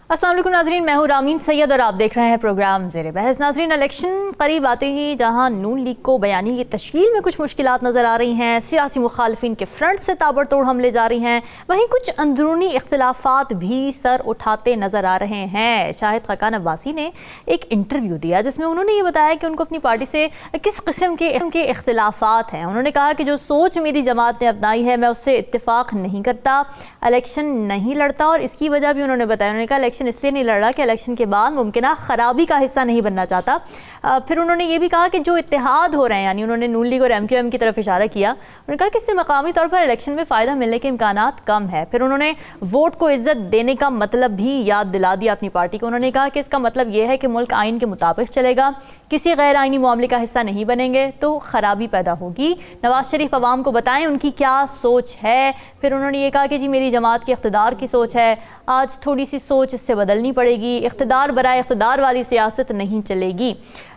अस्सलाम वालेकुम नाज़रीन, मैं हूँ रामीन सैयद और आप देख रहे हैं प्रोग्राम ज़ेरे बहस। नाज़रीन, इलेक्शन करीब आते ही जहाँ नून लीग को बयानी की तश्कील में कुछ मुश्किलात नज़र आ रही हैं, सियासी मुखालफिन के फ्रंट से ताबड़तोड़ हमले जारी हैं, वहीं कुछ अंदरूनी इख्तिलाफात भी सर उठाते नज़र आ रहे हैं। शाहिद खाकान अब्बासी ने एक इंटरव्यू दिया जिसमें उन्होंने ये बताया कि उनको अपनी पार्टी से किस किस्म के इख्तिलाफात हैं। उन्होंने कहा कि जो सोच मेरी जमात ने अपनाई है मैं उससे इत्तेफाक नहीं करता, इलेक्शन नहीं लड़ता, और इसकी वजह भी उन्होंने बताया। उन्होंने कहा इलेक्शन इसलिए नहीं लड़ रहा कि इलेक्शन के बाद मुमकिन खराबी का हिस्सा नहीं बनना चाहता। फिर उन्होंने ये भी कहा कि जो इत्तेहाद हो रहे हैं, यानी उन्होंने नून लीग और MQM की तरफ इशारा किया, उन्होंने कहा कि इससे मकामी तौर पर इलेक्शन में फ़ायदा मिलने के इम्कानात कम है। फिर उन्होंने वोट को इज्जत देने का मतलब भी याद दिला दिया अपनी पार्टी को। उन्होंने कहा कि इसका मतलब यह है कि मुल्क आइन के मुताबिक चलेगा, किसी गैर आइनी मामले का हिस्सा नहीं बनेंगे तो खराबी पैदा होगी। नवाज शरीफ अवाम को बताएं उनकी क्या सोच है। फिर उन्होंने ये कहा कि जी मेरी जमात की इख्तिदार की सोच है, आज थोड़ी सी सोच इससे बदलनी पड़ेगी, इख्तिदार बराए इख्तिदार वाली सियासत नहीं चलेगी।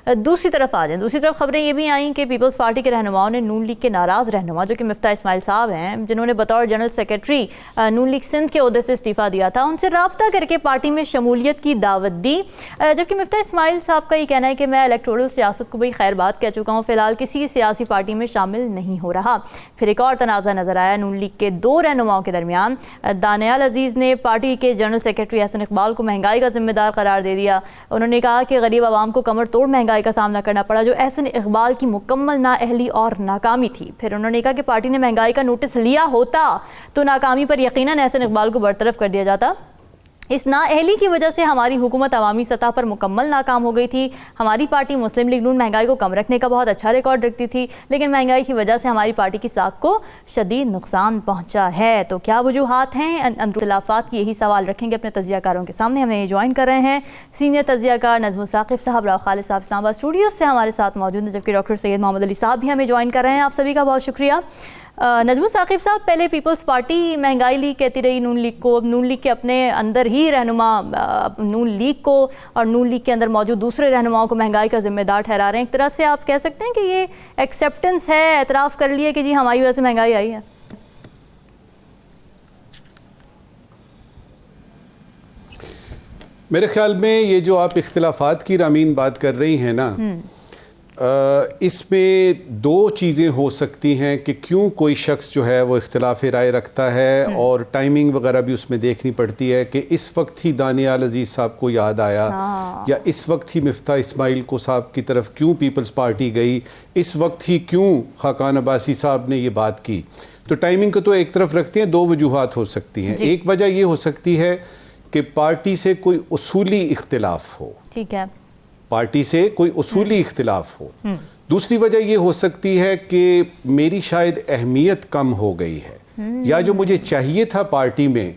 दूसरी तरफ आ जाएं, दूसरी तरफ खबरें ये भी आईं कि पीपल्स पार्टी के रहनुमाओं ने नून लीग के नाराज़ रहनुमा जो कि मिफ्ता इस्माइल साहब हैं, जिन्होंने बतौर जनरल सेक्रेटरी नून लीग सिंध के ओहदे से इस्तीफ़ा दिया था, उनसे रब्ता करके पार्टी में शमूलियत की दावत दी। जबकि मिफ्ता इस्माइल साहब का ये कहना है कि मैं इलेक्टोरल सियासत को भाई खैर बात कह चुका हूँ, फ़िलहाल किसी सियासी पार्टी में शामिल नहीं हो रहा। फिर एक और तनाज़ा नज़र आया नून लीग के दो रहनुमाओं के दरमियान। दानियाल अजीज़ ने पार्टी के जनरल सेक्रेटरी एहसन इकबाल को महंगाई का जिम्मेदार करार दे दिया। उन्होंने कहा कि गरीब आवाम को कमर तोड़ महंगाई का सामना करना पड़ा, जो एहसन इकबाल की मुकम्मल नाअहली और नाकामी थी। फिर उन्होंने कहा कि पार्टी ने महंगाई का नोटिस लिया होता तो नाकामी पर यकीनन एहसन इकबाल को बरतरफ कर दिया जाता। इस नाअहली की वजह से हमारी हुकूमत अवामी सतह पर मुकम्मल नाकाम हो गई थी। हमारी पार्टी मुस्लिम लीग नून महंगाई को कम रखने का बहुत अच्छा रिकॉर्ड रखती थी, लेकिन महंगाई की वजह से हमारी पार्टी की साख को शदीद नुकसान पहुंचा है। तो क्या वजूहात हैं? इख्तिलाफात की यही सवाल रखेंगे अपने तजियाकारों के सामने। हमें ज्वाइन कर रहे हैं सीनियर तजियाकार नजमुल साकिब साहब, राव खालिद साहब इस्लामाबाद स्टूडियो से हमारे साथ मौजूद हैं, जबकि डॉक्टर सैयद मोहम्मद अली साहब भी हमें ज्वाइन कर रहे हैं। आप सभी का बहुत शुक्रिया। नजमुल साकिब साहब, पहले पीपल्स पार्टी महंगाई लीग कहती रही नून लीग को, अब नून लीग के अपने अंदर ही रहनुमा नून लीग को और नून लीग के अंदर मौजूद दूसरे रहनुमाओं को महंगाई का जिम्मेदार ठहरा रहे हैं। एक तरह से आप कह सकते हैं कि ये एक्सेप्टेंस है, एतराफ़ कर लिए कि जी हमारी वजह से महंगाई आई है। मेरे ख्याल में ये जो आप इख्तिलाफात की रामीन बात कर रही हैं ना, इसमें दो चीज़ें हो सकती हैं कि क्यों कोई शख्स जो है वो इख्तिलाफ राय रखता है, और टाइमिंग वगैरह भी उसमें देखनी पड़ती है कि इस वक्त ही दानियाल अजीज़ साहब को याद आया, या इस वक्त ही मिफ्ता इस्माइल को साहब की तरफ क्यों पीपल्स पार्टी गई, इस वक्त ही क्यों खाकान अब्बासी साहब ने ये बात की। तो टाइमिंग को तो एक तरफ रखते हैं, दो वजूहात हो सकती हैं। एक वजह ये हो सकती है कि पार्टी से कोई उसूली इख्तिलाफ हो, ठीक है, पार्टी से कोई उसूली इख्तिलाफ हो। दूसरी वजह यह हो सकती है कि मेरी शायद अहमियत कम हो गई है, या जो मुझे चाहिए था पार्टी में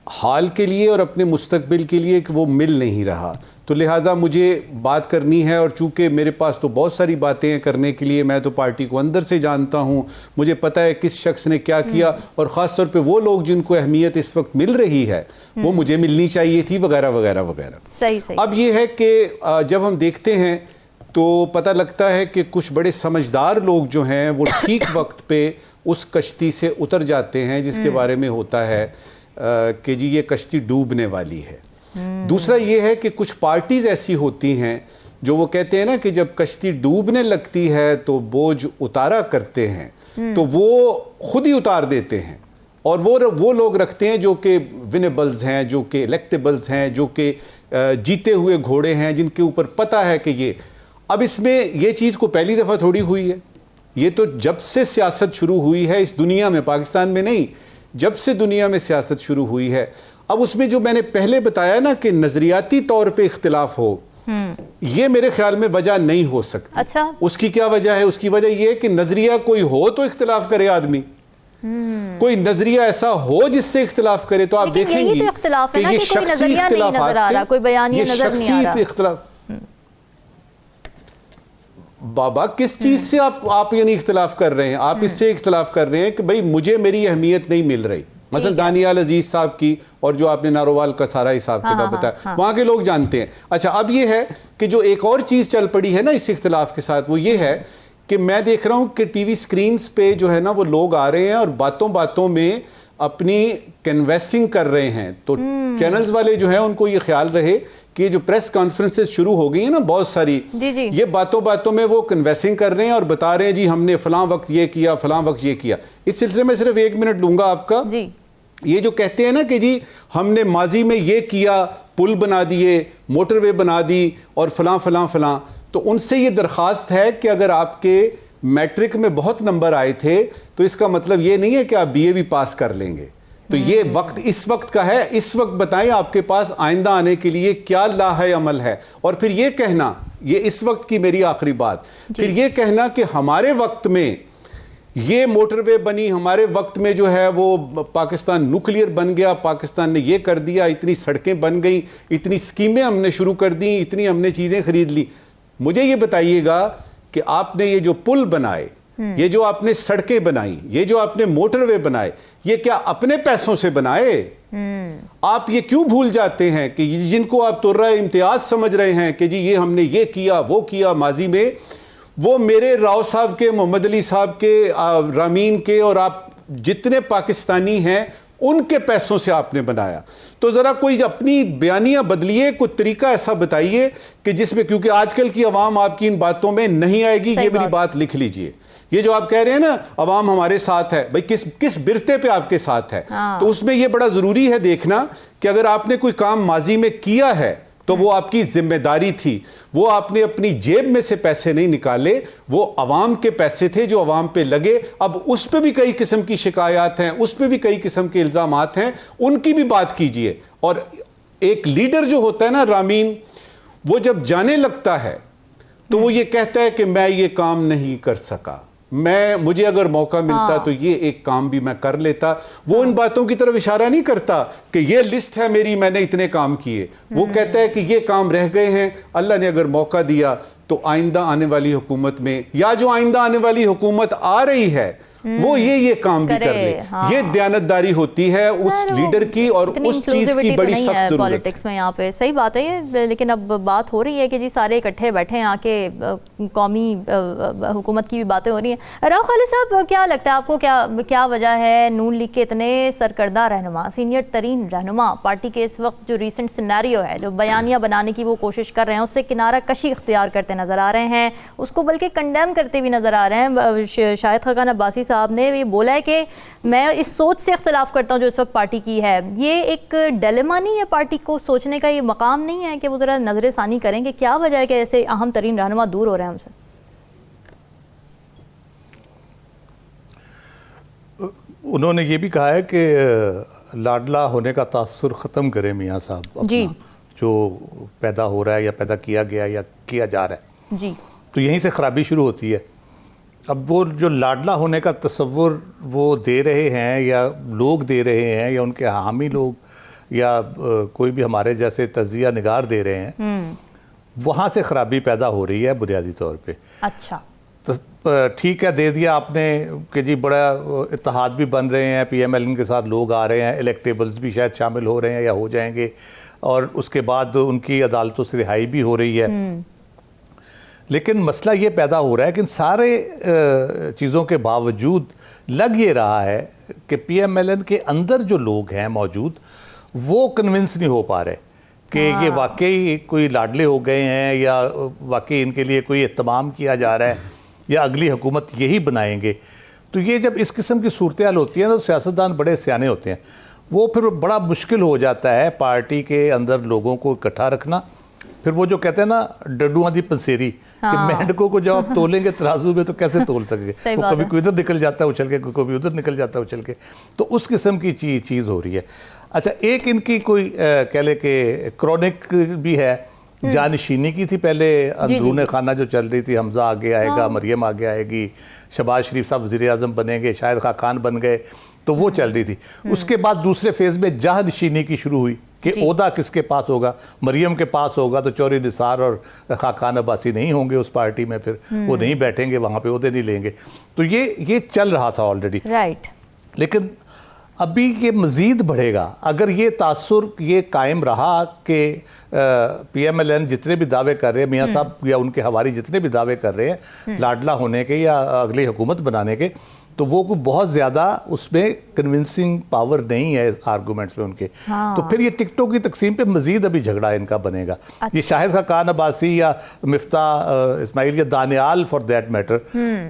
हाल के लिए और अपने मुस्तकबिल के लिए कि वो मिल नहीं रहा, तो लिहाजा मुझे बात करनी है। और चूंकि मेरे पास तो बहुत सारी बातें हैं करने के लिए, मैं तो पार्टी को अंदर से जानता हूँ, मुझे पता है किस शख्स ने क्या किया, और ख़ास तौर पे वो लोग जिनको अहमियत इस वक्त मिल रही है वो मुझे मिलनी चाहिए थी, वगैरह वगैरह वगैरह। सही। अब ये है कि जब हम देखते हैं तो पता लगता है कि कुछ बड़े समझदार लोग जो हैं वो ठीक वक्त पे उस कश्ती से उतर जाते हैं जिसके बारे में होता है कि जी ये कश्ती डूबने वाली है। दूसरा ये है कि कुछ पार्टीज ऐसी होती हैं जो वो कहते हैं ना कि जब कश्ती डूबने लगती है तो बोझ उतारा करते हैं, तो वो खुद ही उतार देते हैं, और वो लोग रखते हैं जो कि विनेबल्स हैं, जो कि इलेक्टेबल्स हैं, जो कि जीते हुए घोड़े हैं, जिनके ऊपर पता है कि ये। अब इसमें ये चीज़ को पहली दफ़ा थोड़ी हुई है, ये तो जब से सियासत शुरू हुई है इस दुनिया में, पाकिस्तान में नहीं, जब से दुनिया में सियासत शुरू हुई है। अब उसमें जो मैंने पहले बताया ना कि नजरियाती तौर पे इख्तिलाफ हो, ये मेरे ख्याल में वजह नहीं हो सकती। अच्छा, उसकी क्या वजह है? उसकी वजह यह है कि नजरिया कोई हो तो इख्तिलाफ करे आदमी, कोई नजरिया ऐसा हो जिससे इख्तिलाफ करे, तो आप देखेंगे तो इख्तिलाफ है ना कि कोई नजरिया नहीं नजर आ रहा, कोई बयानिया नजर नहीं आ रहा। इख्तिलाफ बाबा किस चीज से आप यानी इख्तिलाफ कर रहे हैं? आप इससे इख्तिलाफ कर रहे हैं कि भाई मुझे मेरी अहमियत नहीं मिल रही, मसलन दानियाल अजीज साहब की, और जो आपने नारोवाल का सारा हिसाब किताब बताया, वहां के लोग जानते हैं। अच्छा, अब ये है कि जो एक और चीज चल पड़ी है ना इस इख्तिलाफ के साथ, वो ये है कि मैं देख रहा हूं कि टीवी स्क्रीन्स पे जो है ना वो लोग आ रहे हैं और बातों बातों में अपनी कन्वेंसिंग कर रहे हैं, तो चैनल्स वाले जो है उनको ये ख्याल रहे कि जो प्रेस कॉन्फ्रेंसेस शुरू हो गई है ना बहुत सारी, जी। ये बातों बातों में वो कन्वेंसिंग कर रहे हैं और बता रहे हैं जी हमने फलां वक्त ये किया, फलां वक्त ये किया। इस सिलसिले में सिर्फ 1 मिनट लूंगा आपका जी। ये जो कहते हैं ना कि जी हमने माजी में ये किया, पुल बना दिए, मोटरवे बना दी और फलां फलां फलां, तो उनसे ये दरखास्त है कि अगर आपके मैट्रिक में बहुत नंबर आए थे तो इसका मतलब ये नहीं है कि आप बीए भी पास कर लेंगे। तो ये वक्त इस वक्त का है, इस वक्त बताएं आपके पास आइंदा आने के लिए क्या लाहे अमल है। और फिर ये कहना, ये इस वक्त की मेरी आखिरी बात, फिर ये कहना कि हमारे वक्त में ये मोटरवे बनी, हमारे वक्त में जो है वो पाकिस्तान न्यूक्लियर बन गया, पाकिस्तान ने ये कर दिया, इतनी सड़कें बन गई, इतनी स्कीमें हमने शुरू कर दी, इतनी हमने चीजें खरीद ली। मुझे ये बताइएगा कि आपने ये जो पुल बनाए, ये जो आपने सड़कें बनाई, ये जो आपने मोटरवे बनाए, ये क्या अपने पैसों से बनाए? आप ये क्यों भूल जाते हैं कि जिनको आप तुर्रा इम्तियाज समझ रहे हैं कि जी ये हमने ये किया वो किया माजी में, वो मेरे राव साहब के, मोहम्मद अली साहब के, रामीन के और आप जितने पाकिस्तानी हैं उनके पैसों से आपने बनाया। तो जरा कोई अपनी बयानियां बदलिए, कोई तरीका ऐसा बताइए कि जिसमें, क्योंकि आजकल की अवाम आपकी इन बातों में नहीं आएगी। ये मेरी बात लिख लीजिए। ये जो आप कह रहे हैं ना अवाम हमारे साथ है, भाई किस बिरते पे आपके साथ है? तो उसमें यह बड़ा जरूरी है देखना कि अगर आपने कोई काम माजी में किया है तो वो आपकी जिम्मेदारी थी, वो आपने अपनी जेब में से पैसे नहीं निकाले, वो अवाम के पैसे थे जो अवाम पे लगे। अब उस पे भी कई किस्म की शिकायत हैं, उस पे भी कई किस्म के इल्जामात हैं, उनकी भी बात कीजिए। और एक लीडर जो होता है ना रामीन, वो जब जाने लगता है तो वो ये कहता है कि मैं ये काम नहीं कर सका, मुझे अगर मौका मिलता तो ये एक काम भी मैं कर लेता। वो इन बातों की तरफ इशारा नहीं करता कि ये लिस्ट है मेरी, मैंने इतने काम किए। वो कहता है कि ये काम रह गए हैं, अल्लाह ने अगर मौका दिया तो आइंदा आने वाली हुकूमत में, या जो आइंदा आने वाली हुकूमत आ रही है वो ये काम भी कर ले। ये दयानतदारी होती है उस लीडर की, और उस चीज की बड़ी सख्त जरूरत है पॉलिटिक्स में। यहाँ पे सही बात है ये, लेकिन अब बात हो रही है कि जी सारे इकट्ठे बैठे हैं आके, कौमी हुकूमत की भी बातें हो रही हैं। राव खालिद साहब, क्या लगता है आपको, क्या वजह है नून लीग के इतने सरकर्दा रहनुमा, सीनियर तरीन रहनुमा पार्टी के इस वक्त जो रिसेंट सिनेरियो है, जो बयानियाँ बनाने की वो कोशिश कर रहे हैं, उससे किनारा कशी इख्तियार करते नजर आ रहे हैं, उसको बल्कि कंडेम करते भी नजर आ रहे हैं। शाहिद खाकान अब्बासी साहब ने ये बोला है कि मैं इस सोच से इख्तिलाफ करता हूं जो इस वक्त पार्टी की है। ये एक डिलेमा नहीं है, पार्टी को सोचने का ये मकाम नहीं है कि वो जरा नजर सानी करें कि क्या वजह है कि ऐसे अहम तरीन रहनुमा दूर हो रहे हैं हमसे? उन्होंने ये भी कहा है कि लाडला होने का तासुर ख़त्म करें मियाँ साहब, जी, जो पैदा हो रहा है या पैदा किया गया या किया जा रहा है जी, तो यहीं से खराबी शुरू होती है। अब वो जो लाडला होने का तस्वुर वो दे रहे हैं या लोग दे रहे हैं या उनके हामी लोग या कोई भी हमारे जैसे तजिया निगार दे रहे हैं, वहाँ से खराबी पैदा हो रही है बुनियादी तौर पे। अच्छा, तो ठीक है, दे दिया आपने कि जी बड़ा इत्तेहाद भी बन रहे हैं, PMLN के साथ लोग आ रहे हैं, इलेक्टेबल्स भी शायद शामिल हो रहे हैं या हो जाएंगे, और उसके बाद उनकी अदालतों से रिहाई भी हो रही है। लेकिन मसला ये पैदा हो रहा है कि इन सारे चीज़ों के बावजूद लग ये रहा है कि PMLN के अंदर जो लोग हैं मौजूद, वो कन्विंस नहीं हो पा रहे कि ये वाकई कोई लाडले हो गए हैं या वाकई इनके लिए कोई एहतमाम किया जा रहा है या अगली हुकूमत यही बनाएंगे। तो ये जब इस किस्म की सूरत हाल होती है ना, तो सियासतदान बड़े सियाने होते हैं, वो फिर बड़ा मुश्किल हो जाता है पार्टी के अंदर लोगों को इकट्ठा रखना। फिर वो जो कहते हैं ना डड्डुआ दी पंसेरी, कि मेंढकों को जब आप तोलेंगे तराजू में तो कैसे तोल सकेंगे, वो कभी कोई इधर निकल जाता है उछल के, कभी उधर निकल जाता है उछल के। तो उस किस्म की चीज़ हो रही है। अच्छा, एक इनकी कोई कह ले कि क्रॉनिक भी है, जानशीनी की थी पहले, अंदरून खाना जो चल रही थी, हमजा आगे आएगा, मरियम आगे आएगी, शहबाज शरीफ साहब वज़ीर आज़म बनेंगे, शाहिद खाकान बन गए, तो वो चल रही थी। उसके बाद दूसरे फेज़ में जहानशीनी की शुरू हुई कि ओहदा किसके पास होगा, मरियम के पास होगा तो चौधरी निसार और खाकान अब्बासी नहीं होंगे उस पार्टी में, फिर वो नहीं बैठेंगे वहाँ पे, ओहदे नहीं लेंगे। तो ये चल रहा था ऑलरेडी, राइट। लेकिन अभी ये मज़ीद बढ़ेगा अगर ये तासुर ये कायम रहा कि PMLN जितने भी दावे कर रहे हैं, मियाँ साहब या उनके हवारी जितने भी दावे कर रहे हैं लाडला होने के या अगली हुकूमत बनाने के, तो वो कोई बहुत ज़्यादा उसमें कन्विंसिंग पावर नहीं है इस आर्गूमेंट्स में उनके। तो फिर ये टिकटों की तकसीम पे मजीद अभी झगड़ा इनका बनेगा। ये शाहिद खान अब्बासी या मिफ्ता इस्माइल या दानियाल फॉर दैट मैटर,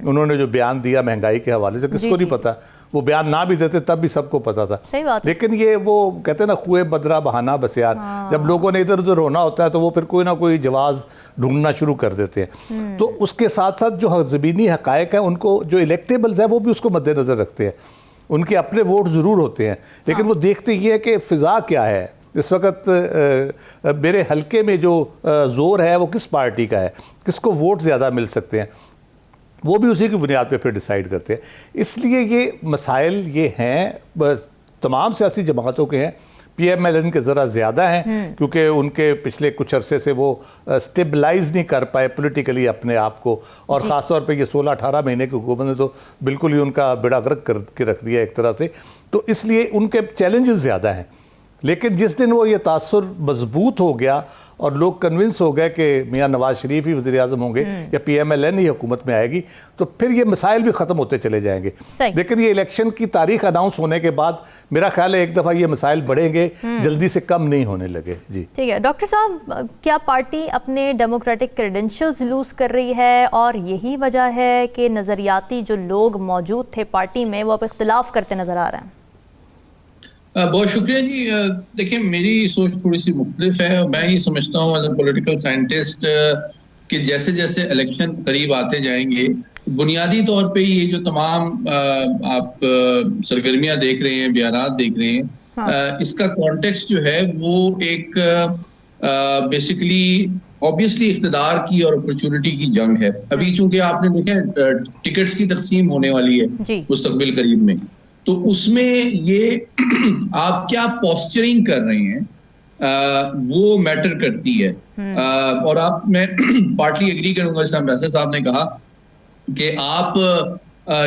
उन्होंने जो बयान दिया महंगाई के हवाले से, किसको नहीं पता, वो बयान ना भी देते तब भी सबको पता था। सही बात है। लेकिन ये वो कहते हैं ना, खुए बदरा बहाना बस यार, जब लोगों ने इधर उधर होना होता है तो वो फिर कोई ना कोई जवाब ढूंढना शुरू कर देते हैं। तो उसके साथ साथ जो ज़मीनी हकायक है उनको, जो इलेक्टेबल्स है वो भी उसको मद्देनज़र रखते हैं। उनके अपने वोट ज़रूर होते हैं, लेकिन वो देखते ये है कि फ़िज़ा क्या है इस वक्त, मेरे हल्के में जो ज़ोर है वो किस पार्टी का है, किसको वोट ज़्यादा मिल सकते हैं, वो भी उसी की बुनियाद पे फिर डिसाइड करते हैं। इसलिए ये मसाइल ये हैं, बस तमाम सियासी जमातों के हैं। PMLN के ज़रा ज़्यादा हैं क्योंकि उनके पिछले कुछ अरसे से वो स्टेबलाइज नहीं कर पाए पॉलिटिकली अपने आप को, और ख़ास तौर पे ये 16-18 महीने की हुकूमत ने तो बिल्कुल ही उनका बेड़ा गर्क करके रख दिया एक तरह से। तो इसलिए उनके चैलेंजेस ज़्यादा हैं। लेकिन जिस दिन वो ये तासुर मजबूत हो गया और लोग कन्विंस हो गए कि मियाँ नवाज शरीफ ही वज़ीर आज़म होंगे या PMLN ही हुकूमत में आएगी, तो फिर ये मसाइल भी ख़त्म होते चले जाएंगे। लेकिन ये इलेक्शन की तारीख अनाउंस होने के बाद मेरा ख्याल है एक दफ़ा ये मसाइल बढ़ेंगे, जल्दी से कम नहीं होने लगे। जी ठीक है डॉक्टर साहब, क्या पार्टी अपने डेमोक्रेटिक क्रेडेंशियल्स लूज़ कर रही है और यही वजह है कि नज़रियाती जो लोग मौजूद थे पार्टी में वो अब इख्तिलाफ करते नज़र आ रहे हैं? बहुत शुक्रिया जी। देखिए, मेरी सोच थोड़ी सी मुख्तलिफ है। मैं ये समझता हूँ एज ए पॉलिटिकल साइंटिस्ट कि जैसे जैसे इलेक्शन करीब आते जाएंगे, बुनियादी तौर पे ये जो तमाम आप सरगर्मियां देख रहे हैं, बयानात देख रहे हैं, इसका कॉन्टेक्स्ट जो है वो एक बेसिकली ऑब्वियसली इख्तिदार की और अपॉर्चुनिटी की जंग है। अभी चूंकि आपने देखा टिकट्स की तकसीम होने वाली है मुस्तकबिल करीब में, तो उसमें ये आप क्या पोस्चरिंग कर रहे हैं वो मैटर करती है। और मैं पार्टली एग्री करूंगा, जैसे एम्बेसडर साहब ने कहा कि आप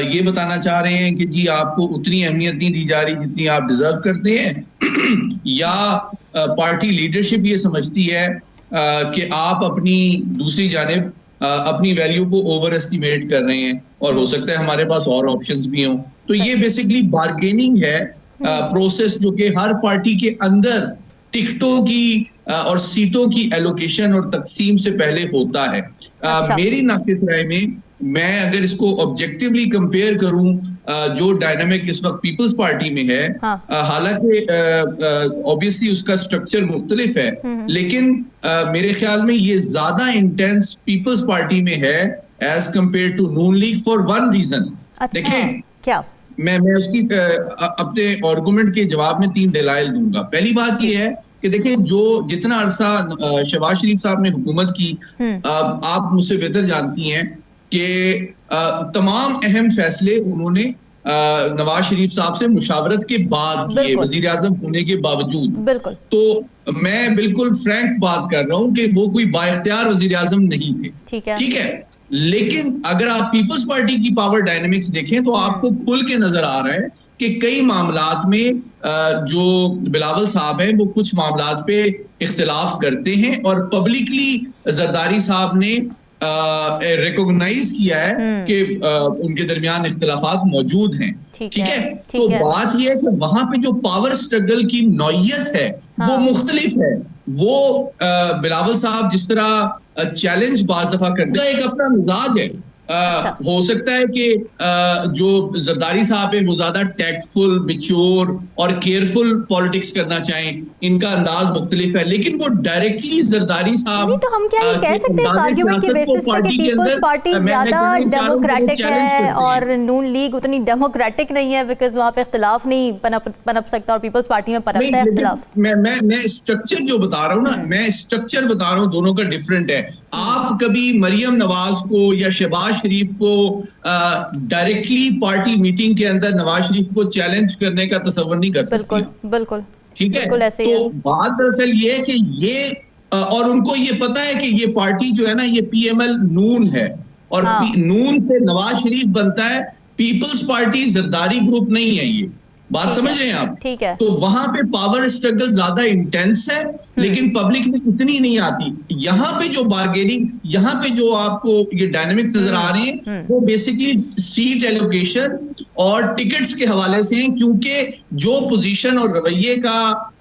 ये बताना चाह रहे हैं कि जी आपको उतनी अहमियत नहीं दी जा रही जितनी आप डिजर्व करते हैं, या पार्टी लीडरशिप ये समझती है कि आप अपनी दूसरी जानिब अपनी वैल्यू को ओवर एस्टिमेट कर रहे हैं और हो सकता है हमारे पास और ऑप्शंस भी हों। तो ये बेसिकली बार्गेनिंग है प्रोसेस जो कि हर पार्टी के अंदर टिकटों की और सीटों की एलोकेशन और तकसीम से पहले होता है। मेरी नाक़िस राय में, मैं अगर इसको ऑब्जेक्टिवली कंपेयर करूं जो डायनामिक इस वक्त पीपल्स पार्टी में है, हालांकि ऑब्वियसली उसका स्ट्रक्चर मुख्तलिफ है, लेकिन मेरे ख्याल में ये ज्यादा इंटेंस पीपल्स पार्टी में है as compare to Noon league for one reason. देखें, क्या मैं उसकी अपने आर्गुमेंट के जवाब में 3 दलाइल दूंगा। पहली बात ये है कि देखिए, जो जितना अरसा शहबाज शरीफ साहब ने हुकूमत की, आप मुझसे बेहतर जानती हैं कि तमाम अहम फैसले उन्होंने नवाज शरीफ साहब से मुशावरत के बाद किए, वजीर आजम होने के बावजूद। तो मैं बिल्कुल फ्रैंक बात कर रहा हूं कि वो कोई बाइख्तियार वजीर आजम नहीं थे, ठीक है। लेकिन अगर आप पीपल्स पार्टी की पावर डायनेमिक्स देखें तो आपको खुल के नजर आ रहा है कि कई मामलात में जो बिलावल साहब हैं वो कुछ मामलात पे इख्तिलाफ करते हैं, और पब्लिकली जरदारी साहब ने रिकॉग्नाइज किया है कि उनके दरमियान इख्तिलाफात मौजूद हैं, ठीक है। तो बात यह है कि वहां पे जो पावर स्ट्रगल की नौयत है वो मुख्तलिफ है। वो बिलावल साहब जिस तरह चैलेंज बाज दफा करते हैं, एक अपना मिजाज है। हो सकता है कि जो जरदारी साहब है वो ज्यादा टैक्टफुल, मैच्योर और केयरफुल पॉलिटिक्स करना चाहें, इनका अंदाज मुख्तलिफ है। लेकिन वो डायरेक्टली जरदारी साहब, तो हम क्या ये कह सकते हैं आर्गुमेंट के बेसिस पे कि पीपल्स पार्टी ज्यादा डेमोक्रेटिक है और नून लीग उतनी डेमोक्रेटिक नहीं है, बिकॉज वहां पे इख्तिलाफ नहीं पनप सकता और पीपल्स पार्टी में पनपता है इख्तिलाफ। मैं स्ट्रक्चर जो बता रहा हूँ ना, मैं स्ट्रक्चर बता रहा हूँ, दोनों का डिफरेंट है। आप कभी मरियम नवाज को या शहबाज शरीफ को डायरेक्टली पार्टी मीटिंग के अंदर नवाज शरीफ को चैलेंज करने का तस्वर नहीं कर सकते। बिल्कुल ठीक है। तो बात दरअसल ये है कि ये और उनको ये पता है कि ये पार्टी जो है ना, ये PML नून है, और नून से नवाज शरीफ बनता है। पीपल्स पार्टी जरदारी ग्रुप नहीं है ये, बात समझ रहे हैं आप? ठीक है। तो वहां पे पावर स्ट्रगल ज्यादा इंटेंस है, लेकिन पब्लिक में इतनी नहीं आती। यहाँ पे जो बार्गेनिंग, यहाँ पे जो आपको ये डायनामिक नजर आ रही है, वो बेसिकली सीट एलोकेशन और टिकट्स के हवाले से हैं, क्योंकि जो पोजीशन और रवैये का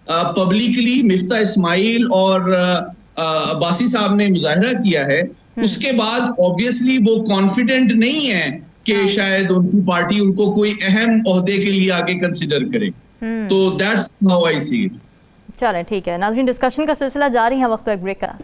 पब्लिकली मिफ्ता इस्माइल और अब्बासी साहब ने मुजाहरा किया है, उसके बाद ऑब्वियसली वो कॉन्फिडेंट नहीं है कि शायद उनकी पार्टी उनको कोई अहम ओहदे के लिए आगे कंसिडर करे। तो that's how I see it. चलें, ठीक है नाज़रीन, डिस्कशन का सिलसिला जारी है, वक्त एक ब्रेक का।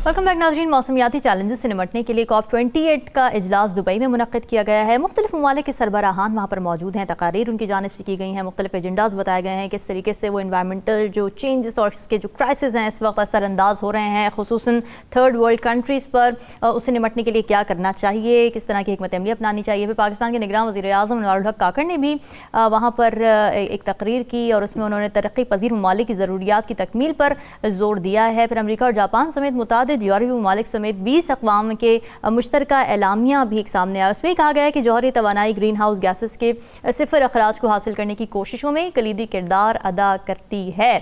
वेलकम बैक नाज़रीन। मौसमियाती चैलेंजेस से निपटने के लिए COP28 का इजलास दुबई में मुनक़्क़िद किया गया है। मुख्तलिफ ममालिक के सरबराहान वहाँ पर मौजूद हैं, तकारीर उनकी जानिब से की गई हैं, मुख्तलिफ एजेंडाज़ बताए गए हैं, किस तरीके से वो इन्वायरमेंटल जो चेंजेस और इसके जो क्राइसिस हैं इस वक्त असरअंदाज हो रहे हैं, खुसूसन थर्ड वर्ल्ड कंट्रीज़ पर, उससे निपटने के लिए क्या करना चाहिए, किस तरह की हिकमत अमली अपनानी चाहिए। फिर पाकिस्तान के निगरान वज़ीर-ए-आज़म अनवारुल हक काकड़ ने भी वहाँ पर एक तकरीर की और उसमें उन्होंने तरक्की पजीर ममालिक की ज़रूरियात की तकमील पर जोर दिया है। फिर अमेरिका और जापान समेत मुतादिद यूरोपीय ममालिक समेत 20 अक़वाम के मुश्तरका एलामिया भी एक सामने आया। उसमें कहा गया है कि जौहरी तवानाई ग्रीन हाउस गैसेस के सिफर अखराज को हासिल करने की कोशिशों में कलीदी किरदार अदा करती है।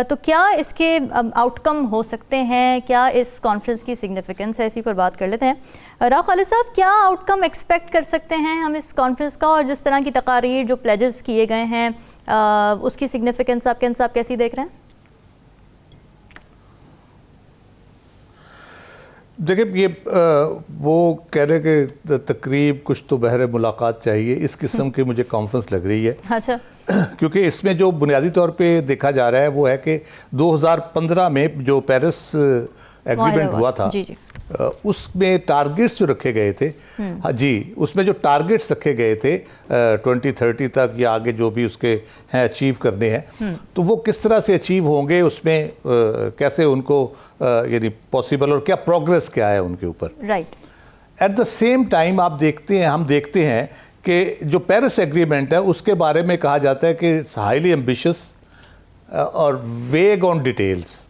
तो क्या इसके आउटकम हो सकते हैं, क्या इस कॉन्फ्रेंस की सिग्निफिकेंस है, इसी पर बात कर लेते हैं। राव खालिद साहब, क्या आउटकम एक्सपेक्ट कर सकते हैं हम इस कॉन्फ्रेंस का, और जिस तरह की तकारीर जो प्लेजेस किए गए हैं उसकी सिग्निफिकेंस आप कैसी देख रहे हैं? देखिए, ये वो कह रहे कि तकरीब कुछ तो बहरे मुलाकात चाहिए, इस किस्म की मुझे कॉन्फ्रेंस लग रही है। अच्छा। क्योंकि इसमें जो बुनियादी तौर पे देखा जा रहा है वो है कि 2015 में जो पेरिस एग्रीमेंट हुआ था, जी जी, उसमें टारगेट्स जो रखे गए थे, हाँ जी, उसमें जो टारगेट्स रखे गए थे 2030 तक या आगे जो भी उसके हैं अचीव करने हैं, तो वो किस तरह से अचीव होंगे, उसमें कैसे उनको यानी पॉसिबल, और क्या प्रोग्रेस क्या है उनके ऊपर। Right. At the same time हम देखते हैं कि जो पेरिस एग्रीमेंट है उसके बारे में कहा जाता है कि इट्स हाईली एम्बिशियस और वेग ऑन डिटेल्स।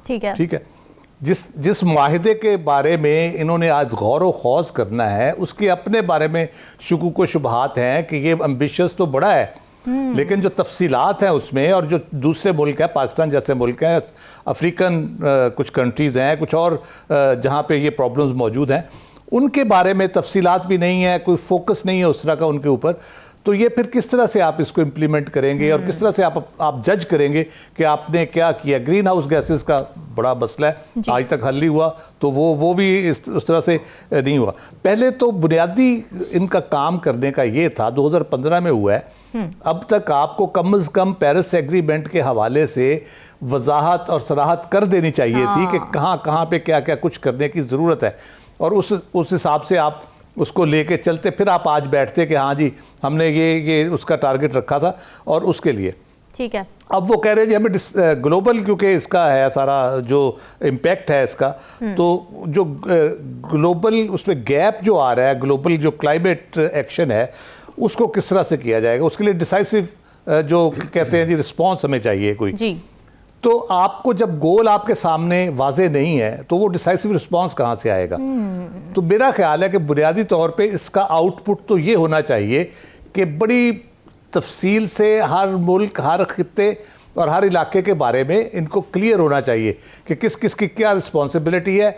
ठीक है। जिस माहिदे के बारे में इन्होंने आज गौर व खौज करना है, उसके अपने बारे में शुकूक व शुबहात हैं कि ये एम्बिशियस तो बड़ा है, लेकिन जो तफसीलात हैं उसमें, और जो दूसरे मुल्क हैं, पाकिस्तान जैसे मुल्क हैं, अफ्रीकन कुछ कंट्रीज़ हैं, कुछ और जहाँ पे ये प्रॉब्लम्स मौजूद हैं, उनके बारे में तफसीलात भी नहीं है, कोई फोकस नहीं है उस तरह का उनके ऊपर। तो ये फिर किस तरह से आप इसको इम्प्लीमेंट करेंगे और किस तरह से आप जज करेंगे कि आपने क्या किया। ग्रीन हाउस गैसेस का बड़ा मसला है, आज तक हल नहीं हुआ, तो वो भी उस तरह से नहीं हुआ। पहले तो बुनियादी इनका काम करने का ये था, 2015 में हुआ है, अब तक आपको कम से कम पेरिस एग्रीमेंट के हवाले से वजाहत और सराहत कर देनी चाहिए थी कि कहाँ पे क्या क्या कुछ करने की ज़रूरत है, और उस हिसाब से आप उसको लेके चलते, फिर आप आज बैठते कि हाँ जी हमने ये उसका टारगेट रखा था और उसके लिए। ठीक है। अब वो कह रहे हैं जी हमें ग्लोबल, क्योंकि इसका है सारा जो इम्पैक्ट है इसका, तो जो ग्लोबल उसमें गैप जो आ रहा है, ग्लोबल जो क्लाइमेट एक्शन है उसको किस तरह से किया जाएगा, उसके लिए डिसाइसिव जो कहते हैं जी रिस्पॉन्स हमें चाहिए कोई जी। तो आपको जब गोल आपके सामने वाजे नहीं है तो वो डिसाइसिव रिस्पांस कहाँ से आएगा। तो मेरा ख्याल है कि बुनियादी तौर पे इसका आउटपुट तो ये होना चाहिए कि बड़ी तफसील से हर मुल्क, हर खित्ते और हर इलाके के बारे में इनको क्लियर होना चाहिए कि किस किस की क्या रिस्पॉन्सिबिलिटी है,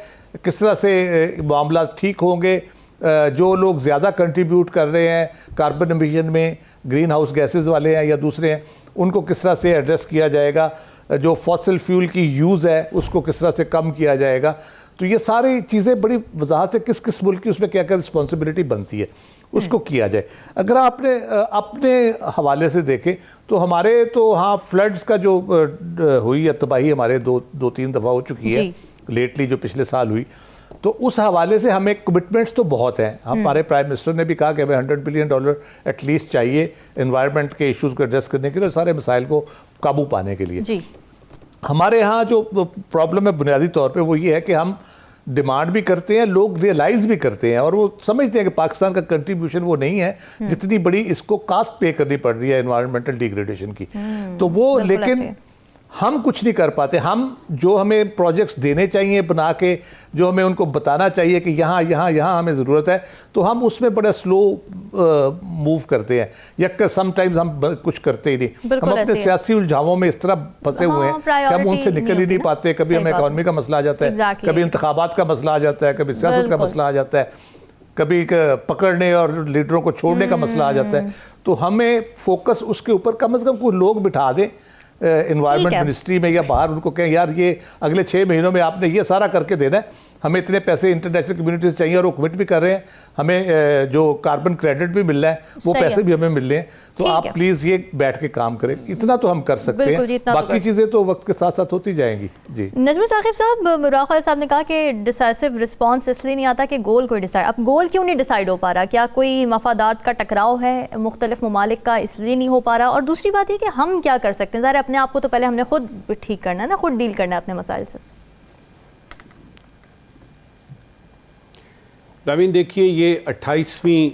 किस तरह से मामला ठीक होंगे। जो लोग ज़्यादा कंट्रीब्यूट कर रहे हैं कार्बन एमिशन में, ग्रीन हाउस गैसेज वाले हैं या दूसरे हैं, उनको किस तरह से एड्रेस किया जाएगा, जो फॉसिल फ्यूल की यूज़ है उसको किस तरह से कम किया जाएगा। तो ये सारी चीज़ें बड़ी वजाहत से किस किस मुल्क की उसमें क्या क्या रिस्पॉन्सिबिलिटी बनती है उसको किया जाए। अगर आपने अपने हवाले से देखें तो हमारे तो हाँ फ्लड्स का जो हुई है तबाही हमारे दो तीन दफ़ा हो चुकी है लेटली, जो पिछले साल हुई, तो उस हवाले से हमें कमिटमेंट्स तो बहुत हैं। हमारे प्राइम मिनिस्टर ने भी कहा कि हमें $100 बिलियन एटलीस्ट चाहिए एनवायरनमेंट के इश्यूज़ को एड्रेस करने के लिए, सारे मसाइल को काबू पाने के लिए जी। हमारे यहाँ जो प्रॉब्लम है बुनियादी तौर पे वो ये है कि हम डिमांड भी करते हैं, लोग रियलाइज भी करते हैं और वो समझते हैं कि पाकिस्तान का कंट्रीब्यूशन वो नहीं है जितनी बड़ी इसको कास्ट पे करनी पड़ रही है एनवायरमेंटल डिग्रेडेशन की। तो वो लेकिन हम कुछ नहीं कर पाते। हम जो हमें प्रोजेक्ट्स देने चाहिए बना के, जो हमें उनको बताना चाहिए कि यहाँ यहाँ यहाँ हमें ज़रूरत है, तो हम उसमें बड़ा स्लो मूव करते हैं या समटाइम्स हम कुछ करते ही नहीं। हम अपने सियासी उलझावों में इस तरह फंसे हुए हैं कि हम उनसे निकल ही नहीं पाते। कभी हमें इकॉनमी का मसला आ जाता है, कभी इंतखाबात का मसला आ जाता है, कभी सियासत का मसला आ जाता है, कभी पकड़ने और लीडरों को छोड़ने का मसला आ जाता है। तो हमें फोकस उसके ऊपर कम से कम कुछ लोग बिठा दें एनवायरमेंट मिनिस्ट्री में या बाहर, उनको कहें यार ये अगले 6 महीनों में आपने ये सारा करके देना है, हमें इतने पैसे इंटरनेशनल कम्युनिटी से चाहिए और वो कमिट भी कर रहे हैं, हमें जो कार्बन क्रेडिट भी मिल रहा है वो पैसे भी हमें मिल रहे हैं, तो आप प्लीज़ ये बैठ के काम करें। इतना तो हम कर सकते हैं, बाकी चीज़ें तो वक्त के साथ साथ होती जाएंगी। जी नजमुल साकिब साहब, मुराक़ा साहब ने कहा कि डिसाइसिव रिस्पॉन्स इसलिए नहीं आता कि गोल कोई डिसाइड, अब गोल क्यों नहीं डिसाइड हो पा रहा? क्या कोई मफादात का टकराव है मुख्तलिफ ममालिक का, इसलिए नहीं हो पा रहा? और दूसरी बात ये कि हम क्या कर सकते हैं? ज़ाहिर अपने आप को तो पहले हमने खुद ठीक करना है ना, खुद डील करना है अपने मसाइल से। रावीन देखिए, ये 28वीं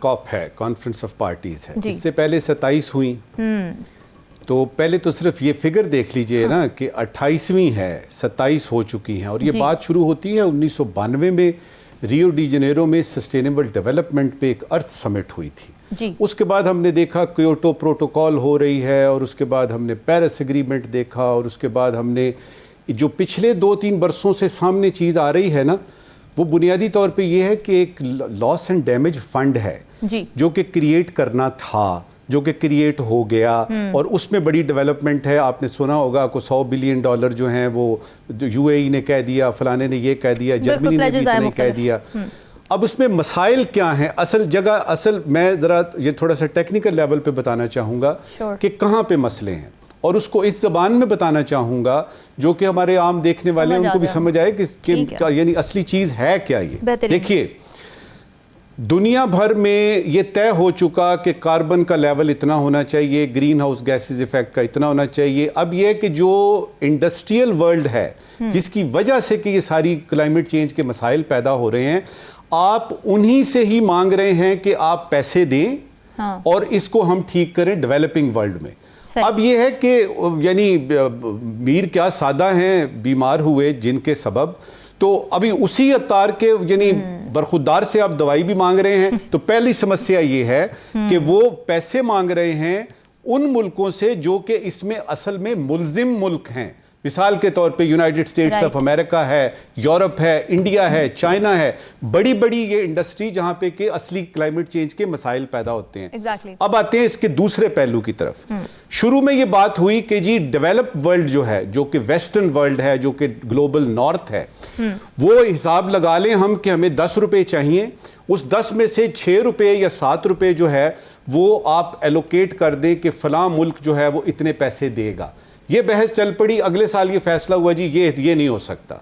कॉप है, कॉन्फ्रेंस ऑफ पार्टीज है। इससे पहले 27 हुई। तो पहले तो सिर्फ ये फिगर देख लीजिए ना कि 28वीं है, 27 हो चुकी हैं। और ये बात शुरू होती है 1992 में रियो डी जनेरो में सस्टेनेबल डेवलपमेंट पे एक अर्थ समिट हुई थी। उसके बाद हमने देखा क्योटो प्रोटोकॉल हो रही है, और उसके बाद हमने पेरिस एग्रीमेंट देखा, और उसके बाद हमने जो पिछले 2-3 वर्षों से सामने चीज़ आ रही है ना, वो बुनियादी तौर पे ये है कि एक लॉस एंड डैमेज फंड है जो कि क्रिएट करना था, जो कि क्रिएट हो गया, और उसमें बड़ी डेवलपमेंट है। आपने सुना होगा को $100 बिलियन जो हैं वो यूएई ने कह दिया, फलाने ने ये कह दिया, जर्मनी ने भी इतने कह दिया। अब उसमें मसाइल क्या हैं? असल मैं ज़रा ये थोड़ा सा टेक्निकल लेवल पे बताना चाहूँगा कि कहाँ पे मसले हैं, और उसको इस ज़बान में बताना चाहूँगा जो कि हमारे आम देखने वाले हैं उनको भी समझ आए कि यानी असली चीज़ है क्या। ये देखिए, दुनिया भर में ये तय हो चुका कि कार्बन का लेवल इतना होना चाहिए, ग्रीन हाउस गैसेस इफेक्ट का इतना होना चाहिए। अब ये कि जो इंडस्ट्रियल वर्ल्ड है जिसकी वजह से कि ये सारी क्लाइमेट चेंज के मसाइल पैदा हो रहे हैं, आप उन्हीं से ही मांग रहे हैं कि आप पैसे दें और इसको हम ठीक करें डेवलपिंग वर्ल्ड में। अब ये है कि यानी मीर क्या सादा हैं, बीमार हुए जिनके सबब, तो अभी उसी अवतार के यानी बरखुरदार से आप दवाई भी मांग रहे हैं। तो पहली समस्या ये है कि वो पैसे मांग रहे हैं उन मुल्कों से जो कि इसमें असल में मुल्जिम मुल्क हैं। मिसाल के तौर पे यूनाइटेड स्टेट्स ऑफ अमेरिका है, यूरोप है, इंडिया है, चाइना है, बड़ी बड़ी ये इंडस्ट्री जहां पे कि असली क्लाइमेट चेंज के मसाइल पैदा होते हैं। अब आते हैं इसके दूसरे पहलू की तरफ। शुरू में ये बात हुई कि जी डेवलप्ड वर्ल्ड जो है, जो कि वेस्टर्न वर्ल्ड है, जो कि ग्लोबल नॉर्थ है, वो हिसाब लगा लें हम कि हमें 10 रुपए चाहिए, उस 10 में से 6 रुपए या 7 रुपए जो है वो आप एलोकेट कर दें कि फलां मुल्क जो है वो इतने पैसे देगा। ये बहस चल पड़ी, अगले साल ये फैसला हुआ जी ये नहीं हो सकता।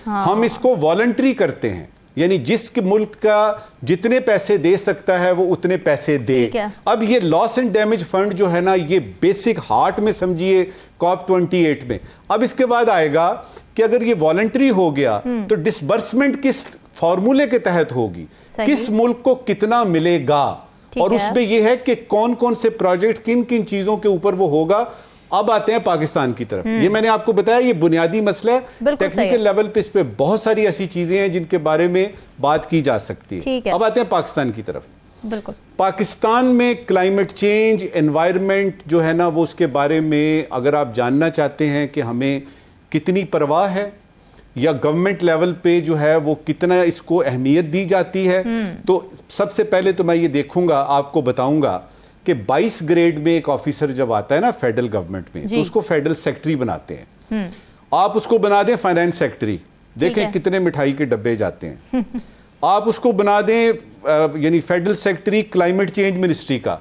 हम इसको वॉलंटरी करते हैं, यानी जिस मुल्क का जितने पैसे दे सकता है वो उतने पैसे दे। अब ये लॉस एंड डैमेज फंड जो है ना, ये बेसिक हार्ट में समझिए COP28 में। अब इसके बाद आएगा कि अगर ये वॉलंटरी हो गया तो डिसबर्समेंट किस फॉर्मूले के तहत होगी, किस मुल्क को कितना मिलेगा, और उसमें यह है कि कौन कौन से प्रोजेक्ट किन किन चीजों के ऊपर वो होगा। अब आते हैं पाकिस्तान की तरफ। ये मैंने आपको बताया ये बुनियादी मसला है, टेक्निकल लेवल पे इस पे बहुत सारी ऐसी चीजें हैं जिनके बारे में बात की जा सकती है। अब आते हैं पाकिस्तान की तरफ। बिल्कुल, पाकिस्तान में क्लाइमेट चेंज, एनवायरनमेंट जो है ना, वो उसके बारे में अगर आप जानना चाहते हैं कि हमें कितनी परवाह है या गवर्नमेंट लेवल पे जो है वो कितना इसको अहमियत दी जाती है, तो सबसे पहले तो मैं ये देखूंगा, आपको बताऊंगा कि 22 ग्रेड में एक ऑफिसर जब आता है ना फेडरल गवर्नमेंट में, तो उसको फेडरल सेक्रेटरी बनाते हैं। आप उसको बना दें फाइनेंस सेक्रेटरी, देखें कितने मिठाई के डब्बे जाते हैं। आप उसको बना दें यानी federal secretary climate change ministry का,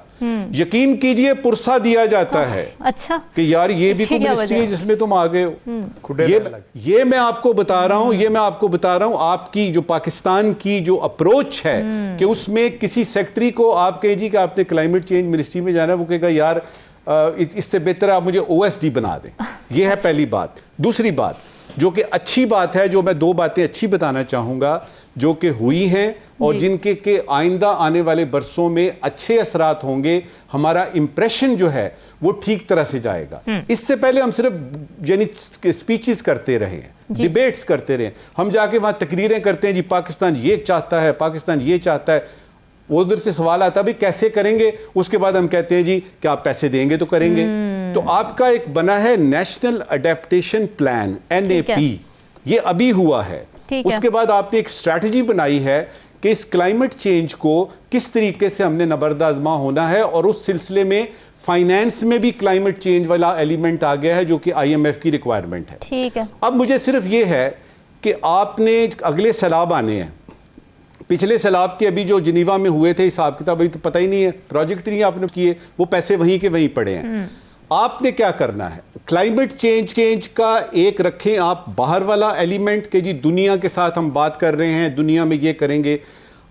यकीन कीजिए पुरसा दिया जाता है। अच्छा, कि यार ये भी कोई मिनिस्ट्री है जिसमें तुम आ गए हो। ये मैं आपको बता रहा हूं, आपकी जो पाकिस्तान की जो अप्रोच है कि उसमें किसी सेक्रेटरी को आप कहे जी कि आपने क्लाइमेट चेंज मिनिस्ट्री में जाना है, वो कहेगा यार इससे बेहतर आप मुझे OSD बना दें। ये है पहली बात। दूसरी बात, जो कि अच्छी बात है। जो मैं दो बातें अच्छी बताना चाहूँगा जो कि हुई हैं और जिनके के आइंदा आने वाले बरसों में अच्छे असरात होंगे, हमारा इंप्रेशन जो है वो ठीक तरह से जाएगा। इससे पहले हम सिर्फ यानी स्पीचेस करते रहे हैं, डिबेट्स करते रहे, हम जाके वहाँ तकरीरें करते हैं, जी पाकिस्तान ये चाहता है, पाकिस्तान ये चाहता है। उधर से सवाल आता है भाई कैसे करेंगे, उसके बाद हम कहते हैं जी कि आप पैसे देंगे तो करेंगे। तो आपका एक बना है नेशनल अडेप्टेशन प्लान NAP, ये अभी हुआ है। उसके बाद आपने एक स्ट्रैटेजी बनाई है कि इस क्लाइमेट चेंज को किस तरीके से हमने नबरदाजमा होना है, और उस सिलसिले में फाइनेंस में भी क्लाइमेट चेंज वाला एलिमेंट आ गया है जो कि IMF की रिक्वायरमेंट है। ठीक है, अब मुझे सिर्फ ये है कि आपने अगले सैलाब आने हैं, पिछले सैलाब के अभी जो जिनीवा में हुए थे हिसाब किताब अभी तो पता ही नहीं है, प्रोजेक्ट नहीं आपने किए, वो पैसे वहीं के वहीं पड़े हैं। आपने क्या करना है, क्लाइमेट चेंज का एक रखें आप बाहर वाला एलिमेंट के जी दुनिया के साथ हम बात कर रहे हैं, दुनिया में ये करेंगे।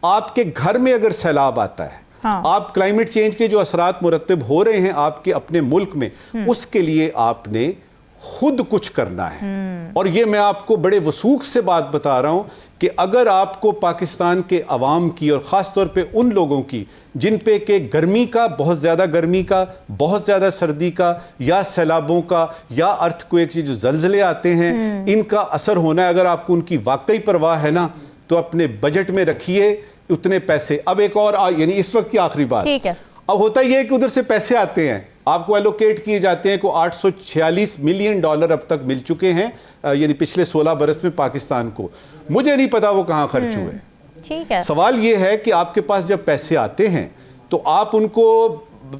आपके घर में अगर सैलाब आता है, आप क्लाइमेट चेंज के जो असरात मुरतब हो रहे हैं आपके अपने मुल्क में, उसके लिए आपने खुद कुछ करना है। और ये मैं आपको बड़े वसूख से बात बता रहा हूं कि अगर आपको पाकिस्तान के अवाम की और ख़ास तौर पे उन लोगों की जिन पे के गर्मी का, बहुत ज़्यादा गर्मी का, बहुत ज़्यादा सर्दी का, या सैलाबों का, या अर्थक्वेक से जो जल्जले आते हैं, इनका असर होना है, अगर आपको उनकी वाकई परवाह है ना, तो अपने बजट में रखिए उतने पैसे। अब एक और यानी इस वक्त की आखिरी बात, ठीक है, अब होता यह है कि उधर से पैसे आते हैं, आपको एलोकेट किए जाते हैं, को $846 मिलियन अब तक मिल चुके हैं, यानी पिछले 16 बरस में पाकिस्तान को। मुझे नहीं पता वो कहां खर्च हुए। ठीक है, सवाल ये है कि आपके पास जब पैसे आते हैं तो आप उनको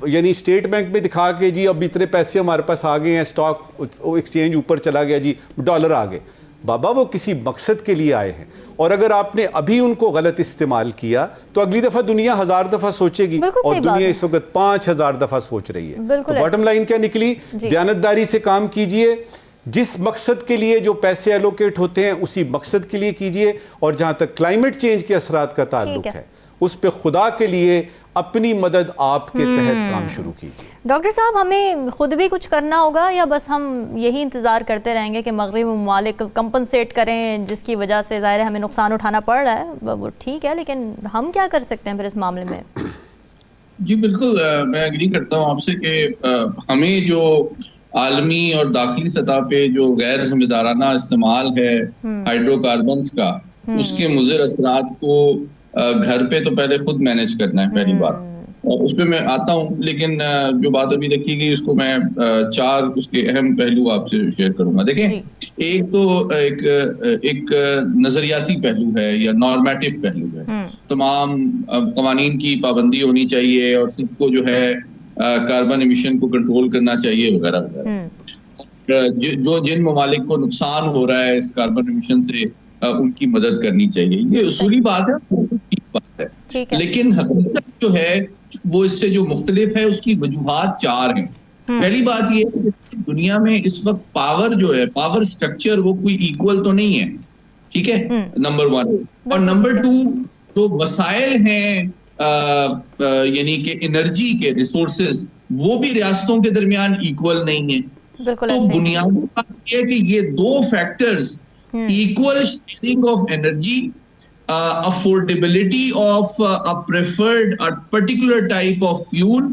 यानी स्टेट बैंक में दिखा के जी अब इतने पैसे हमारे पास आ गए हैं, स्टॉक एक्सचेंज ऊपर चला गया जी, डॉलर आ गए। बाबा वो किसी मकसद के लिए आए हैं, और अगर आपने अभी उनको गलत इस्तेमाल किया तो अगली दफा दुनिया 1000 दफा सोचेगी, और दुनिया इस वक्त 5000 दफा सोच रही है। तो बॉटम लाइन क्या निकली, दयानतदारी से काम कीजिए, जिस मकसद के लिए जो पैसे एलोकेट होते हैं उसी मकसद के लिए कीजिए, और जहां तक क्लाइमेट चेंज के असरात का ताल्लुक है उस पे खुदा के लिए अपनी मदद आपके तहत काम शुरू कीजिए। डॉक्टर साहब, हमें खुद भी कुछ करना होगा या बस हम यही इंतज़ार करते रहेंगे कि मगरबी ममालिक कंपनसेट करें, जिसकी वजह से ज़ाहिर है हमें नुकसान उठाना पड़ रहा है, वो ठीक है, लेकिन हम क्या कर सकते हैं फिर इस मामले में? जी बिल्कुल, मैं एग्री करता हूँ आपसे कि हमें जो आलमी और दाखिली सतह पे जो गैर जिम्मेदाराना इस्तेमाल है हाइड्रोकार्बन्स का, उसके मुज़िर असरात को घर पे तो पहले खुद मैनेज करना है, पहली बात, और उस पर मैं आता हूँ। लेकिन जो बात अभी रखी गई उसको मैं 4 उसके अहम पहलू आपसे शेयर करूंगा। देखें, एक तो एक नजरियाती पहलू है या नॉर्मेटिव पहलू है, तमाम कवानीन की पाबंदी होनी चाहिए और सबको जो है कार्बन एमिशन को कंट्रोल करना चाहिए वगैरह वगैरह। जो जिन ममालिक को नुकसान हो रहा है इस कार्बन एमिशन से उनकी मदद करनी चाहिए, ये उसूली बात है, ठीक बात है। लेकिन हकीकत जो है वो इससे जो मुख्तलिफ है उसकी वजूहात 4 हैं। पहली बात ये है कि दुनिया में इस वक्त पावर जो है, पावर स्ट्रक्चर वो कोई इक्वल तो नहीं है, ठीक है, नंबर 1। और नंबर 2, जो वसाइल हैं यानी कि एनर्जी के रिसोर्सेज, वो भी रियासतों के दरमियान इक्वल नहीं है। तो बुनियादी बात यह है कि ये 2 factors, equal sharing of energy, affordability of a preferred a particular type of fuel,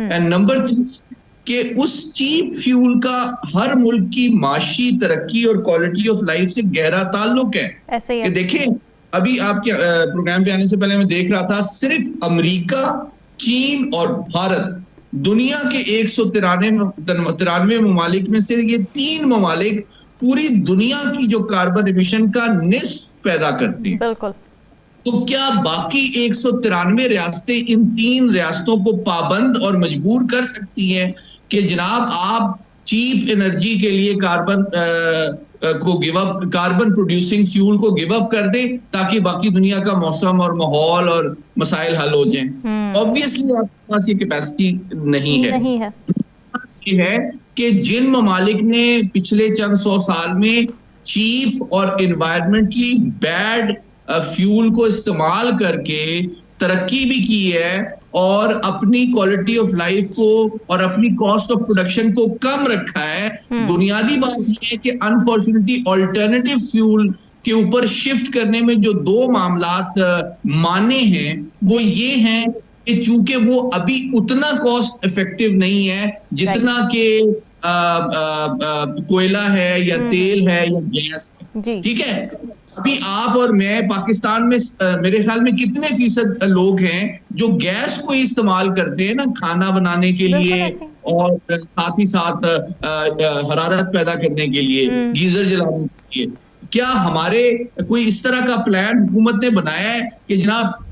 and number 3 कि उस चीप फ्यूल का हर मुल्क की माशी तरक्की और क्वालिटी ऑफ लाइफ से गहरा ताल्लुक है। ऐसे ही है। कि देखें, अभी आपके प्रोग्राम पे आने से पहले मैं देख रहा था, सिर्फ अमेरिका, चीन और भारत दुनिया के 193 ममालिक में से ये 3 ममालिक पूरी दुनिया की जो कार्बन एमिशन का निस्फ पैदा करती है। बिल्कुल। तो क्या बाकी 193 रियासतें इन 3 रियासतों को पाबंद और मजबूर कर सकती हैं कि जनाब आप चीप एनर्जी के लिए कार्बन प्रोड्यूसिंग फ्यूल को गिव अप कर दें ताकि बाकी दुनिया का मौसम और माहौल और मसाइल हल हो जाएं? ऑब्वियसली आपके पास ये कैपेसिटी नहीं है। ये है कि जिन ममालिक ने पिछले चंद 100 साल में चीप और एनवायरमेंटली बैड फ्यूल को इस्तेमाल करके तरक्की भी की है और अपनी क्वालिटी ऑफ लाइफ को और अपनी कॉस्ट ऑफ प्रोडक्शन को कम रखा है। बुनियादी बात यह है कि अनफॉर्चुनेटली ऑल्टरनेटिव फ्यूल के ऊपर शिफ्ट करने में जो दो मामलात माने हैं वो ये हैं कि चूंकि वो अभी उतना कॉस्ट इफेक्टिव नहीं है जितना कि कोयला है या तेल है या गैस है, ठीक है। अभी आप और मैं पाकिस्तान में मेरे ख्याल में कितने फीसद लोग हैं जो गैस को इस्तेमाल करते हैं ना खाना बनाने के लिए और साथ ही साथ हरारत पैदा करने के लिए, गीजर जलाने के लिए। क्या हमारे कोई इस तरह का प्लान हुकूमत ने बनाया है कि जनाब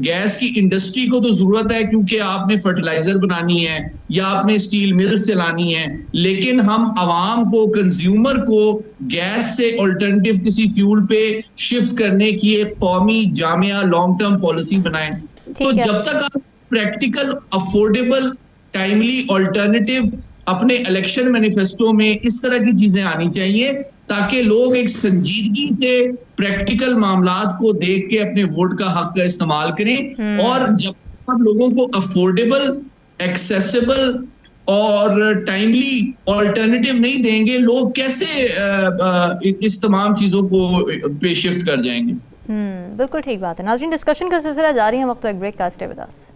गैस की इंडस्ट्री को तो जरूरत है क्योंकि आपने फर्टिलाइजर बनानी है या आपने स्टील मिल्स चलानी है, लेकिन हम आवाम को, कंज्यूमर को गैस से अल्टरनेटिव किसी फ्यूल पे शिफ्ट करने की एक कौमी जामिया लॉन्ग टर्म पॉलिसी बनाएं। तो जब तक आप प्रैक्टिकल, अफोर्डेबल, टाइमली अल्टरनेटिव अपने इलेक्शन मैनिफेस्टो में इस तरह की चीजें आनी चाहिए ताकि लोग एक संजीदगी से प्रैक्टिकल मामलात को देख के अपने वोट का हक का इस्तेमाल करें। और जब आप लोगों को अफोर्डेबल, एक्सेसिबल और टाइमली अल्टरनेटिव नहीं देंगे, लोग कैसे इस तमाम चीजों को पे शिफ्ट कर जाएंगे। बिल्कुल ठीक बात है। नाज़रीन, डिस्कशन का सिलसिला जारी है, वक्त एक ब्रेक का, stay with us.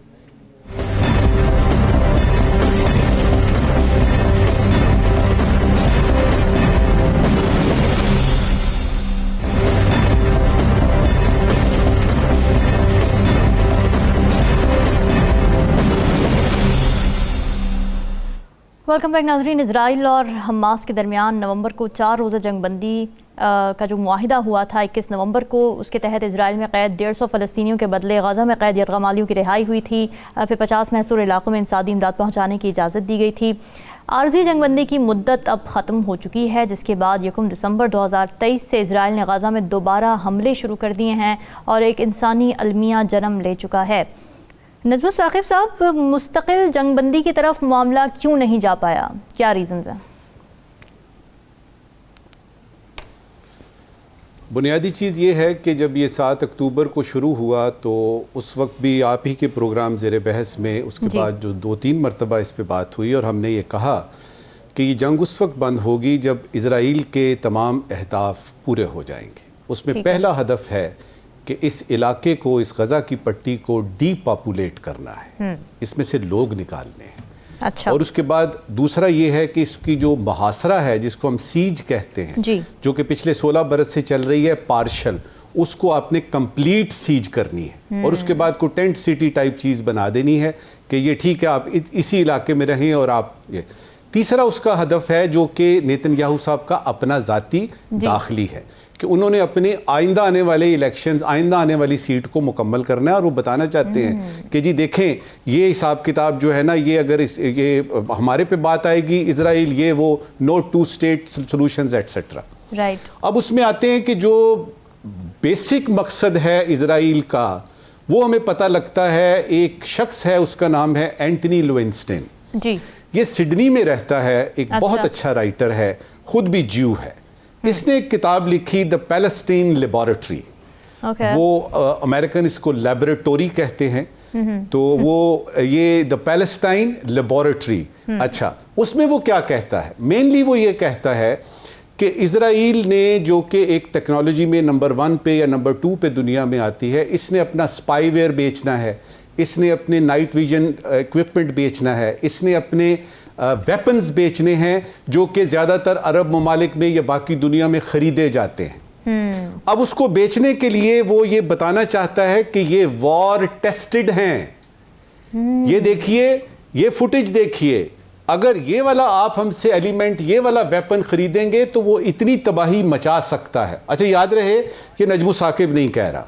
Welcome back नाज़रीन। इजराइल और हमास के दरमियान नवंबर को 4 रोज़ा जंगबंदी का जो मुआहिदा हुआ था 21 नवंबर को, उसके तहत इजराइल में कैद 150 फ़लस्तीनियों के बदले गज़ा में कैद यरगमालियों की रिहाई हुई थी। फिर 50 महसूर इलाकों में इंसानी इमदाद पहुँचाने की इजाज़त दी गई थी। आर्जी जंगबंदी की मुद्दत अब ख़त्म हो चुकी है, जिसके बाद 1 दिसंबर 2023 से इजराइल ने गज़ा में दोबारा हमले शुरू कर दिए हैं और एक इंसानी अलमिया जन्म ले चुका है। नजमुल साकिब साहब, मुस्तकिल जंगबंदी की तरफ मामला क्यों नहीं जा पाया, क्या रीज़न्स हैं? बुनियादी चीज़ ये है कि जब ये 7 अक्टूबर को शुरू हुआ तो उस वक्त भी आप ही के प्रोग्राम ज़ेरे बहस में उसके बाद जो 2-3 मरतबा इस पे बात हुई और हमने ये कहा कि ये जंग उस वक्त बंद होगी जब इज़राइल के तमाम अहदाफ पूरे हो जाएंगे। उसमें पहला हदफ है कि इस इलाके को, इस गज़ा की पट्टी को डीपॉपुलेट करना है, इसमें से लोग निकालने हैं। अच्छा। और उसके बाद दूसरा ये है कि इसकी जो मुहासरा है, जिसको हम सीज कहते हैं, जो कि पिछले 16 बरस से चल रही है पार्शल, उसको आपने कंप्लीट सीज करनी है और उसके बाद को टेंट सिटी टाइप चीज़ बना देनी है कि ये ठीक है, आप इसी इलाके में रहें और आप ये। तीसरा उसका हदफ है जो कि नेतन्याहू साहब का अपना ज़ाती दाखिली है कि उन्होंने अपने आइंदा आने वाले इलेक्शंस, आइंदा आने वाली सीट को मुकम्मल करना है और वो बताना चाहते हैं कि जी देखें, ये हिसाब किताब जो है ना, ये अगर ये हमारे पे बात आएगी इजराइल, ये वो no 2 state solutions etcetera. Right. अब उसमें आते हैं कि जो बेसिक मकसद है इजराइल का, वो हमें पता लगता है। एक शख्स है, उसका नाम है एंटनी लोवेंस्टाइन जी। ये सिडनी में रहता है, एक बहुत अच्छा राइटर है, खुद भी ज्यू है। इसने एक किताब लिखी द पैलेस्टीन लेबोरेटरी। वो अमेरिकन इसको लेबोरेटोरी कहते हैं, तो वो ये द पैलेस्टाइन लेबोरेटरी। अच्छा, उसमें वो क्या कहता है? मेनली वो ये कहता है कि इजराइल ने, जो कि एक टेक्नोलॉजी में नंबर 1 पे या नंबर 2 पे दुनिया में आती है, इसने अपना स्पाईवेयर बेचना है, इसने अपने नाइट विजन इक्विपमेंट बेचना है, इसने अपने वेपन्स बेचने हैं जो कि ज़्यादातर अरब ममालिक में या बाकी दुनिया में ख़रीदे जाते हैं। अब उसको बेचने के लिए वो ये बताना चाहता है कि ये वॉर टेस्टेड हैं। ये देखिए, ये फुटेज देखिए, अगर ये वाला आप हमसे एलिमेंट, ये वाला वेपन खरीदेंगे तो वो इतनी तबाही मचा सकता है। अच्छा, याद रहे कि नजमू साकिब नहीं कह रहा,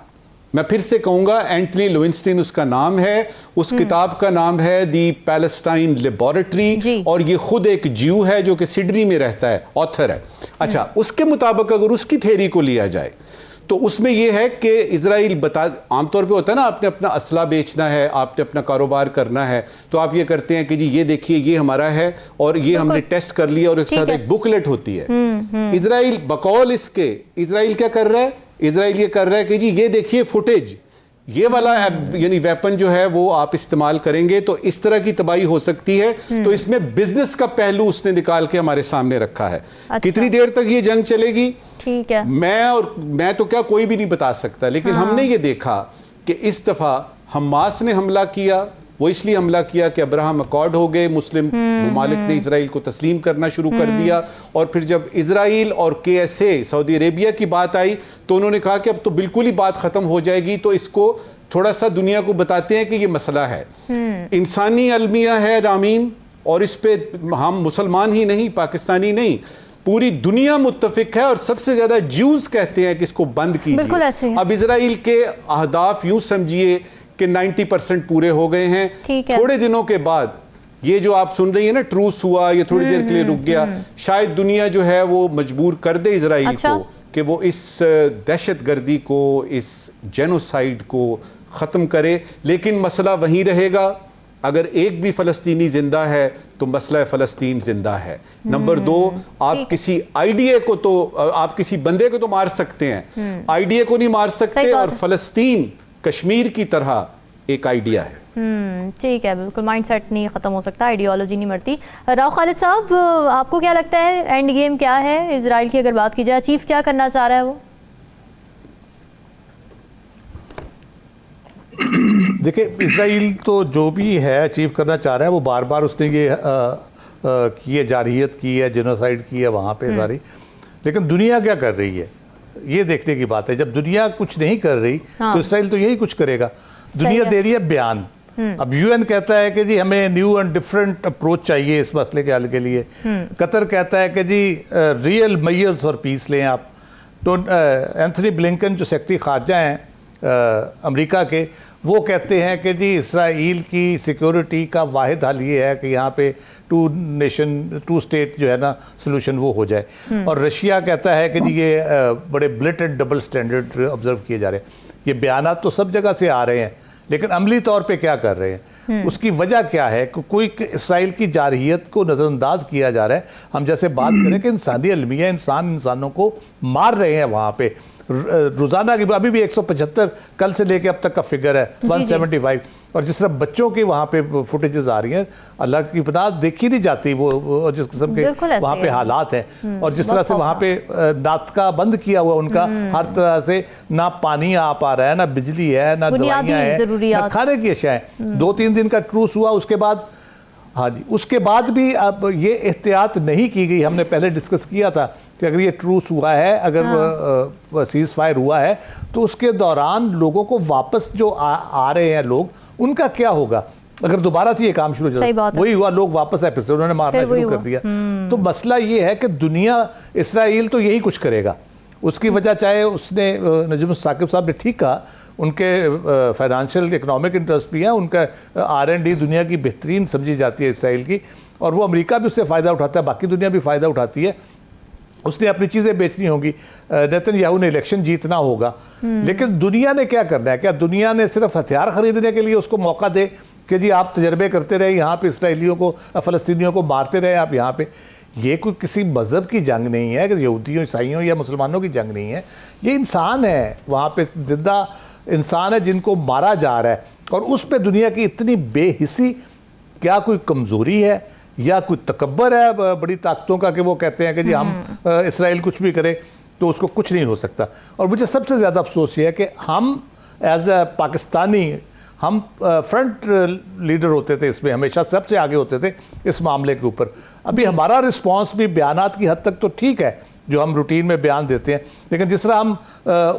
मैं फिर से कहूंगा, एंटनी लोवेंस्टाइन उसका नाम है, उस किताब का नाम है दी पैलेस्टाइन लेबोरेटरी, और ये खुद एक ज्यू है जो कि सिडनी में रहता है, ऑथर है। अच्छा, उसके मुताबिक अगर उसकी थ्योरी को लिया जाए तो उसमें यह है कि इजराइल आमतौर पे होता है ना, आपने अपना असला बेचना है, आपने अपना कारोबार करना है, तो आप ये करते हैं कि जी ये देखिए, ये हमारा है और ये हमने टेस्ट कर लिया, और एक साथ एक बुकलेट होती है। इजराइल बकौल इसके, इजराइल क्या कर रहा है? इजराइल ये कर रहा है कि जी ये देखिए फुटेज, ये वाला यानी वेपन जो है वो आप इस्तेमाल करेंगे तो इस तरह की तबाही हो सकती है। तो इसमें बिजनेस का पहलू उसने निकाल के हमारे सामने रखा है। अच्छा। कितनी देर तक ये जंग चलेगी, ठीक है, मैं तो क्या कोई भी नहीं बता सकता, लेकिन हमने ये देखा कि इस दफा हमास ने हमला किया, वो इसलिए हमला किया कि अब्राहम अकॉर्ड हो गए, मुस्लिम ममालिक ने इजराइल को तस्लीम करना शुरू कर दिया। और फिर जब इजराइल और KSA सऊदी अरेबिया की बात आई तो उन्होंने कहा कि अब तो बिल्कुल ही बात खत्म हो जाएगी, तो इसको थोड़ा सा दुनिया को बताते हैं कि ये मसला है, इंसानी अलमिया है रामीन, और इस पे हम मुसलमान ही नहीं, पाकिस्तानी नहीं, पूरी दुनिया मुत्तफिक है। और सबसे ज्यादा ज्यूज कहते हैं कि इसको बंद बिल्कुल ऐसे कीजिए। है। अब इजराइल के अहदाफ यूं समझिए कि 90% पूरे हो गए हैं। थोड़े दिनों के बाद ये जो आप सुन रही है ना, ट्रूस हुआ, ये थोड़ी देर के लिए रुक गया, शायद दुनिया जो है वो मजबूर कर दे इजराइल को कि वो इस दहशतगर्दी को, इस जेनोसाइड को खत्म करे। लेकिन मसला वहीं रहेगा, अगर एक भी फलस्तीनी जिंदा है तो मसला फलस्तीन जिंदा है। नंबर 2, आप किसी आईडीए को तो, आप किसी बंदे को तो मार सकते हैं, आईडीए को नहीं मार सकते। और फलस्तीन कश्मीर की तरह एक आइडिया है। ठीक है, बिल्कुल माइंडसेट नहीं खत्म हो सकता, आइडियोलॉजी नहीं मरती। राव खालिद साहब, आपको क्या लगता है एंड गेम क्या है इजराइल की, अगर बात की जाए, चीफ क्या करना चाह रहा है वो? देखिए, इजराइल तो जो भी है अचीव करना चाह रहा है, वो बार बार उसने ये की है, जारहियत की है, जेनोसाइड की है वहाँ पे सारी। लेकिन दुनिया क्या कर रही है ये देखने की बात है। जब दुनिया कुछ नहीं कर रही तो इजराइल तो यही कुछ करेगा। दुनिया दे रही है बयान। अब UN कहता है कि जी हमें न्यू एंड डिफरेंट अप्रोच चाहिए इस मसले के हल के लिए। कतर कहता है कि जी रियल मेजर्स फॉर पीस लें आप। तो एंथनी ब्लिंकन जो सेक्रेटरी खारजा हैं अमेरिका के, वो कहते हैं कि जी इसराइल की सिक्योरिटी का वाहिद हल ये है कि यहाँ पे 2 नेशन 2 स्टेट जो है ना सलूशन वो हो जाए। और रशिया कहता है कि जी ये बड़े ब्लेटेंट डबल स्टैंडर्ड ऑब्जर्व किए जा रहे हैं। ये बयानात तो सब जगह से आ रहे हैं, लेकिन अमली तौर पे क्या कर रहे हैं, उसकी वजह क्या है? कोई इसराइल की जारहियत को नज़रअंदाज किया जा रहा है। हम जैसे बात करें कि इंसानी अलमिया, इंसानों को मार रहे हैं वहाँ पे रोजाना की, अभी भी 175 कल से लेके अब तक का फिगर है 175। और जिस तरह बच्चों की वहाँ पे फुटेजेस आ रही हैं, अल्लाह की पनाह देखी नहीं जाती वो जिस किस्म के वहाँ पे हालात हैं। और जिस तरह से वहाँ पे नाटका बंद किया हुआ उनका, हर तरह से ना पानी आ पा रहा है, ना बिजली है, ना दवाइयाँ हैं, ना खाने की अशियाएं। 2-3 दिन का ट्रूस हुआ, उसके बाद हाँ जी, उसके बाद भी अब ये एहतियात नहीं की गई। हमने पहले डिस्कस किया था कि अगर ये ट्रूस हुआ है, अगर सीज फायर हुआ है, तो उसके दौरान लोगों को वापस जो आ रहे हैं लोग, उनका क्या होगा अगर दोबारा से ये काम शुरू हो जाए? वही हुआ, लोग वापस आए, फिर से उन्होंने मारना शुरू कर दिया। तो मसला ये है कि दुनिया, इसराइल तो यही कुछ करेगा। उसकी वजह, चाहे उसने नजम साकिब साहब ने ठीक कहा, उनके फाइनेंशियल इकोनॉमिक इंटरेस्ट भी है, उनका R&D दुनिया की बेहतरीन समझी जाती है इसराइल की, और वो अमेरिका भी उससे फ़ायदा उठाता है, बाकी दुनिया भी फ़ायदा उठाती है। उसने अपनी चीज़ें बेचनी होगी, नेतन्याहू ने इलेक्शन जीतना होगा। लेकिन दुनिया ने क्या करना है? क्या दुनिया ने सिर्फ हथियार खरीदने के लिए उसको मौका दे कि जी आप तजर्बे करते रहे, यहाँ पे इसराइलियों को, फ़लस्तीनियों को मारते रहे आप यहाँ पे? ये कोई किसी मज़हब की जंग नहीं है, कि यहूदियों, ईसाइयों या मुसलमानों की जंग नहीं है। ये इंसान है, वहाँ पे जिंदा इंसान है जिनको मारा जा रहा है। और उस पर दुनिया की इतनी बेहिसी, क्या कोई कमज़ोरी है या कोई तकब्बर है बड़ी ताकतों का कि वो कहते हैं कि जी हम इसराइल कुछ भी करे तो उसको कुछ नहीं हो सकता? और मुझे सबसे ज़्यादा अफसोस ये है कि हम एज अ पाकिस्तानी, हम फ्रंट लीडर होते थे इसमें, हमेशा सबसे आगे होते थे इस मामले के ऊपर। अभी हमारा रिस्पांस भी बयानात की हद तक तो ठीक है जो हम रूटीन में बयान देते हैं, लेकिन जिस तरह हम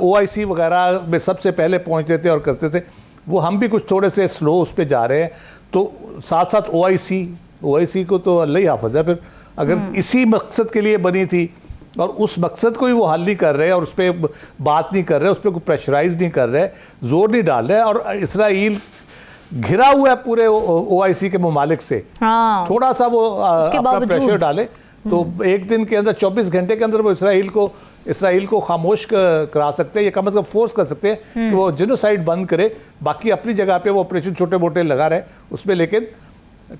OIC वगैरह में सबसे पहले पहुंचते थे और करते थे, वो हम भी कुछ थोड़े से स्लो उस पर जा रहे हैं। तो साथ साथ OIC को तो अल्लाह ही हाफ़िज़ है। फिर अगर इसी मकसद के लिए बनी थी और उस मकसद को ही वो हल नहीं कर रहे और उस पर बात नहीं कर रहे, उस पर कोई प्रेशराइज नहीं कर रहे, जोर नहीं डाल रहे, और इसराइल घिरा हुआ है पूरे OIC के ममालिक से, थोड़ा सा वो अपना प्रेशर डाले तो एक दिन के अंदर, 24 घंटे के अंदर वो इसराइल को खामोश करा सकते हैं, या कम से कम फोर्स कर सकते हैं कि वो जेनोसाइड बंद करे। बाकी अपनी जगह पे वो ऑपरेशन छोटे मोटे लगा रहे उसमें, लेकिन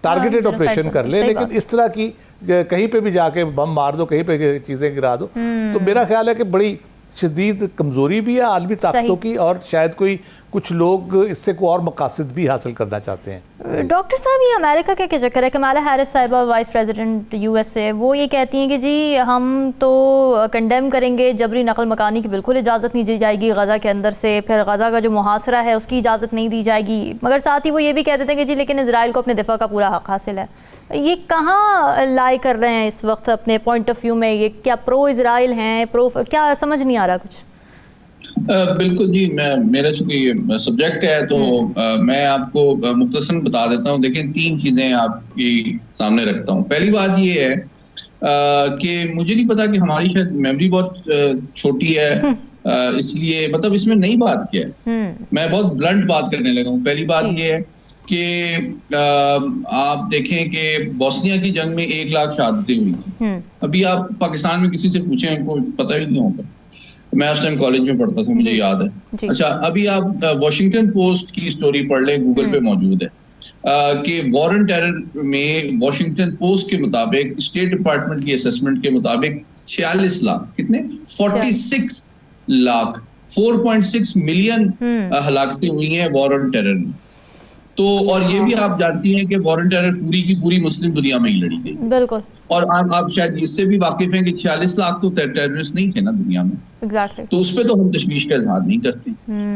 टारगेटेड ऑपरेशन कर ले। लेकिन इस तरह की कहीं पे भी जाके बम मार दो, कहीं पे चीज़ें गिरा दो, तो मेरा ख्याल है कि बड़ी शदीद कमज़ोरी भी है आलमी ताकतों की, और शायद कोई कुछ लोग इससे कोई और मकासद भी हासिल करना चाहते हैं। डॉक्टर साहब, ये अमेरिका का क्या चक्कर है? कमाला हैरिस साहिबा, वाइस प्रेसिडेंट यूएसए, वो ये कहती हैं कि जी हम तो कंडेम करेंगे जबरी नकल मकानी की बिल्कुल इजाज़त नहीं दी जाएगी गज़ा के अंदर से, फिर गज़ा का जो मुहासरा है उसकी इजाज़त नहीं दी जाएगी, मगर साथ ही वो ये भी कह देते हैं कि जी लेकिन इजराइल को अपने दिफा का पूरा हक़ हासिल है। ये कहाँ लाई कर रहे हैं इस वक्त अपने पॉइंट ऑफ व्यू में? ये क्या प्रो इजराइल हैं, प्रो, क्या समझ नहीं आ रहा कुछ? बिल्कुल जी, मेरा चूंकि ये सब्जेक्ट है तो मैं आपको मुख्तसरन बता देता हूँ। देखिए, 3 चीजें आपके सामने रखता हूँ। पहली बात ये है कि मुझे नहीं पता कि हमारी शायद मेमोरी बहुत छोटी है, इसलिए मतलब इसमें नई बात क्या है। मैं बहुत ब्लंट बात करने लगा हूँ। पहली बात ये है कि आप देखें कि बोस्निया की जंग में 1 लाख शहादतें हुई थी। अभी आप पाकिस्तान में किसी से पूछें, उनको पता ही नहीं होगा। मैं उस टाइम कॉलेज में पढ़ता था, मुझे याद है। अच्छा, अभी आप वॉशिंगटन पोस्ट की स्टोरी पढ़ लें, गूगल पे मौजूद है कि वॉर ऑन टेरर में वॉशिंगटन पोस्ट के मुताबिक, स्टेट डिपार्टमेंट की असेसमेंट के मुताबिक 46 लाख, कितने 46 लाख 4.6 मिलियन हलाकतें हुई हैं वॉर ऑन टेरर में। तो और ये भी आप जानती हैं कि वॉर ऑन टेरर पूरी की पूरी मुस्लिम दुनिया में ही लड़ी गई। बिल्कुल। और आप शायद इससे भी वाकिफ हैं कि 46 लाख तो टेररिस्ट नहीं थे ना दुनिया में। Exactly. तो उस पर तो हम तशवीश का इजहार नहीं करते।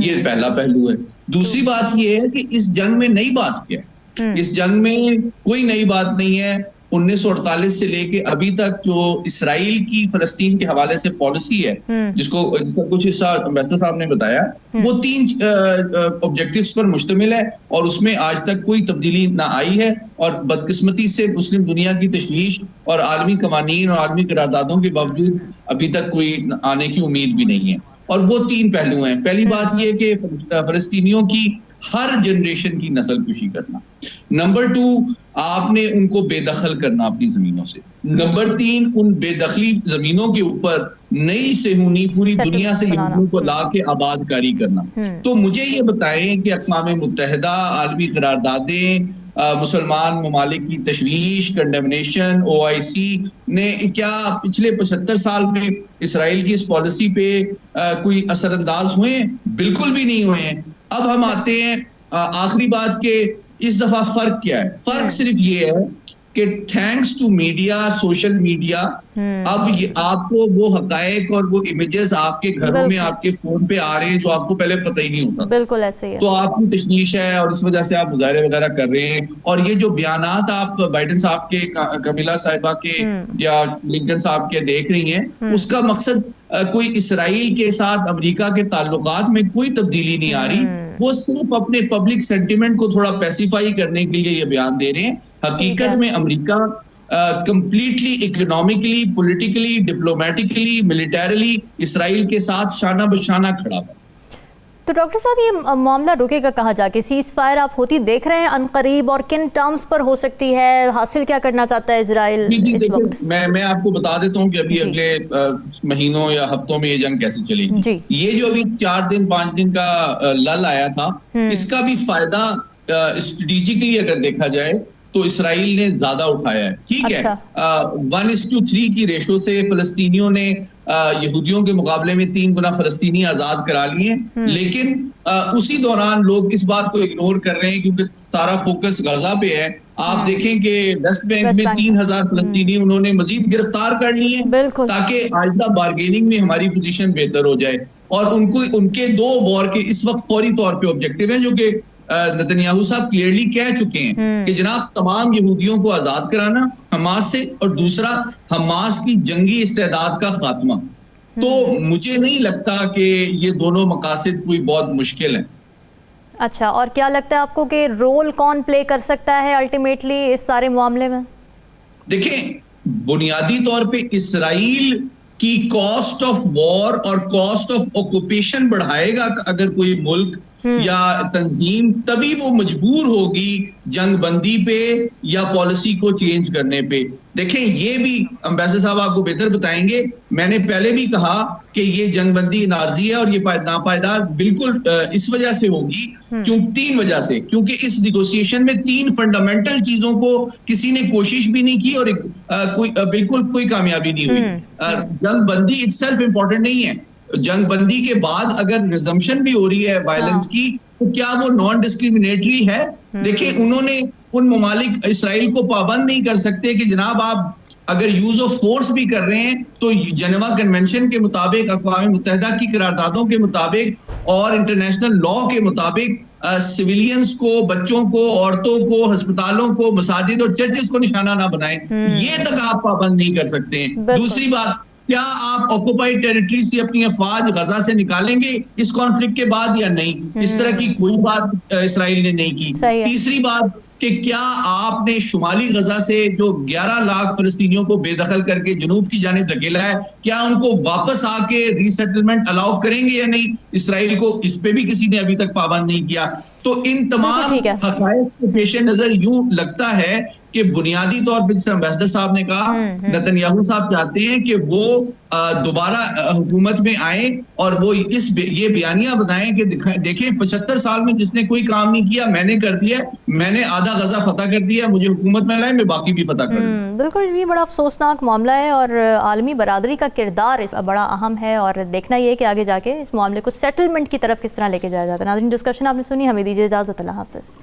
ये पहला पहलू है। दूसरी बात ये है कि इस जंग में नई बात क्या है? इस जंग में कोई नई बात नहीं है। 1948 से लेके अभी तक जो इसराइल की फलस्तीन के हवाले से पॉलिसी है, जिसका कुछ हिस्सा एम्बेसडर साहब ने बताया, वो 3 ऑब्जेक्टिव्स पर मुश्तमिल है और उसमें आज तक कोई तब्दीली ना आई है। और बदकिस्मती से मुस्लिम दुनिया की तशवीश और आलमी कवानीन और आलमी करारदादों के बावजूद अभी तक कोई आने की उम्मीद भी नहीं है। और वो 3 पहलू हैं। पहली बात ये कि फलस्तीनियों की हर जनरेशन की नस्ल कुशी करना। नंबर 2, आपने उनको बेदखल करना अपनी जमीनों से। नंबर 3, उन बेदखली जमीनों के ऊपर नई सेहूनी पूरी दुनिया से यहूदियों को ला के आबादकारी करना। तो मुझे ये बताएं कि अक़वाम मुत्तहिदा, आलमी करारदादें, मुसलमान ममालिक की तशवीश, कंडेमनेशन, OIC ने क्या पिछले 75 साल में इसराइल की इस पॉलिसी पे कोई असरअंदाज हुए? बिल्कुल भी नहीं हुए हैं। अब हम आते हैं आखिरी बात के इस दफा फर्क क्या है? फर्क सिर्फ ये है कि thanks to media, social media, अब ये आपको वो हकायक और वो इमेजेस आपके घरों में, आपके फोन पे आ रहे हैं जो आपको पहले पता ही नहीं होता। बिल्कुल ऐसे ही है। तो आपकी तशवीश है और इस वजह से आप मुजाहरे वगैरह कर रहे हैं। और ये जो बयानात आप बाइडेन साहब के, कमिला साहिबा के या लिंकन साहब के देख रही हैं, उसका मकसद कोई इसराइल के साथ अमेरिका के ताल्लुकात में कोई तब्दीली नहीं आ रही। वो सिर्फ अपने पब्लिक सेंटिमेंट को थोड़ा पैसिफाई करने के लिए ये बयान दे रहे हैं। हकीकत में America completely economically, politically, diplomatically, militarily Israel के साथ शाना बशाना खड़ा है। तो डॉक्टर साहब, ये मामला रुकेगा कहाँ जाके? सीज फायर आप होती देख रहे हैं अनकरीब, और किन टर्म्स पर हो सकती है? हासिल क्या करना चाहता है इजराइल इस वक्त? मैं आपको बता देता हूँ कि अभी अगले महीनों या हफ्तों में ये जंग कैसे चलेगी। ये जो अभी 4 दिन 5 दिन का लल आया था, इसका भी फायदा स्ट्रेटेजिकली अगर देखा जाए तो इसराइल ने ज्यादा उठाया है। ठीक है, 1:3 की रेशो से फलस्तीनियों ने यहूदियों के मुकाबले में 3 गुना फलस्तीनी आजाद करा लिए। लेकिन उसी दौरान लोग इस बात को इग्नोर कर रहे हैं क्योंकि सारा फोकस गजा पे है। आप देखें कि वेस्ट बैंक में 3000 फलस्तीनी उन्होंने मजीद गिरफ्तार कर लिए ताकि आइंदा बार्गेनिंग में हमारी पोजीशन बेहतर हो जाए। और उनके 2 वॉर के इस वक्त फौरी तौर पे ऑब्जेक्टिव हैं, जो कि नेतन्याहू साहब क्लियरली कह चुके हैं कि जनाब तमाम यहूदियों को आजाद कराना हमास से, और दूसरा हमास की जंगी इस्तेदाद का खात्मा। तो मुझे नहीं लगता कि ये दोनों मकासद कोई बहुत मुश्किल है। अच्छा, और क्या लगता है आपको कि रोल कौन प्ले कर सकता है अल्टीमेटली इस सारे मामले में? देखें, बुनियादी तौर पे इसराइल की कॉस्ट ऑफ वॉर और कॉस्ट ऑफ ऑक्यूपेशन बढ़ाएगा अगर कोई मुल्क या तंजीम, तभी वो मजबूर होगी जंग बंदी पे या पॉलिसी को चेंज करने पे। देखें, ये भी एम्बेसडर साहब आपको बेहतर बताएंगे। मैंने पहले भी कहा कि ये जंग बंदी नार्जी है और ये नापायदार बिल्कुल इस वजह से होगी, 3 वजह से। क्योंकि इस निगोशिएशन में 3 फंडामेंटल चीजों को किसी ने कोशिश भी नहीं की और बिल्कुल कोई कामयाबी नहीं हुई। जंग बंदी इटसेल्फ इंपॉर्टेंट नहीं है। जंग बंदी के बाद अगर रिजम्पशन भी हो रही है वायलेंस की, तो क्या वो नॉन डिस्क्रिमिनेटरी है? देखिए, उन्होंने उन ममालिक इसराइल को पाबंद नहीं कर सकते कि जनाब आप अगर यूज ऑफ फोर्स भी कर रहे हैं तो जेनेवा कन्वेंशन के मुताबिक, अक़वाम मुत्तहिदा की करारदादों के मुताबिक और इंटरनेशनल लॉ के मुताबिक सिविलियंस को, बच्चों को, औरतों को, अस्पतालों को, मसाजिद और चर्चेस को निशाना ना बनाएं। ये तक आप पाबंद नहीं कर सकते हैं। दूसरी बात, क्या आप ऑक्युपाइड टेरिटरी से अपनी अफवाज गजा से निकालेंगे इस कॉन्फ्लिक्ट के बाद या नहीं? इस तरह की कोई बात इसराइल ने नहीं की। तीसरी बात कि क्या आपने शुमाली गजा से जो 11 लाख फलस्तीनियों को बेदखल करके जनूब की जानिब धकेला है, क्या उनको वापस आके रीसेटलमेंट अलाउ करेंगे या नहीं? इसराइल को इस पे भी किसी ने अभी तक पाबंद नहीं किया। तो इन तमाम हक़ाइक़ के पेश नजर यूं लगता है कि बुनियादी तौर पर, जिस एम्बेसडर साहब ने कहा, नेतन्याहू साहब चाहते हैं कि वो दोबारा हुकूमत में आए और वो ये बयानियां बताएं कि देखें 75 साल में जिसने कोई काम नहीं किया मैंने कर दिया, मैंने आधा गजा फतह कर दिया, मुझे हुकूमत में लाए, मैं बाकी भी फतह कर दूं। बिल्कुल, ये बड़ा अफसोसनाक मामला है और आलमी बरादरी का किरदार इस बड़ा अहम है और देखना ये है कि आगे जाके इस मामले को सेटलमेंट की तरफ किस तरह लेके जाया जाता है। नाज़रीन, डिस्कशन आपने सुनी, हमें दीजिए इजाज़त। अल्लाह हाफ़िज़।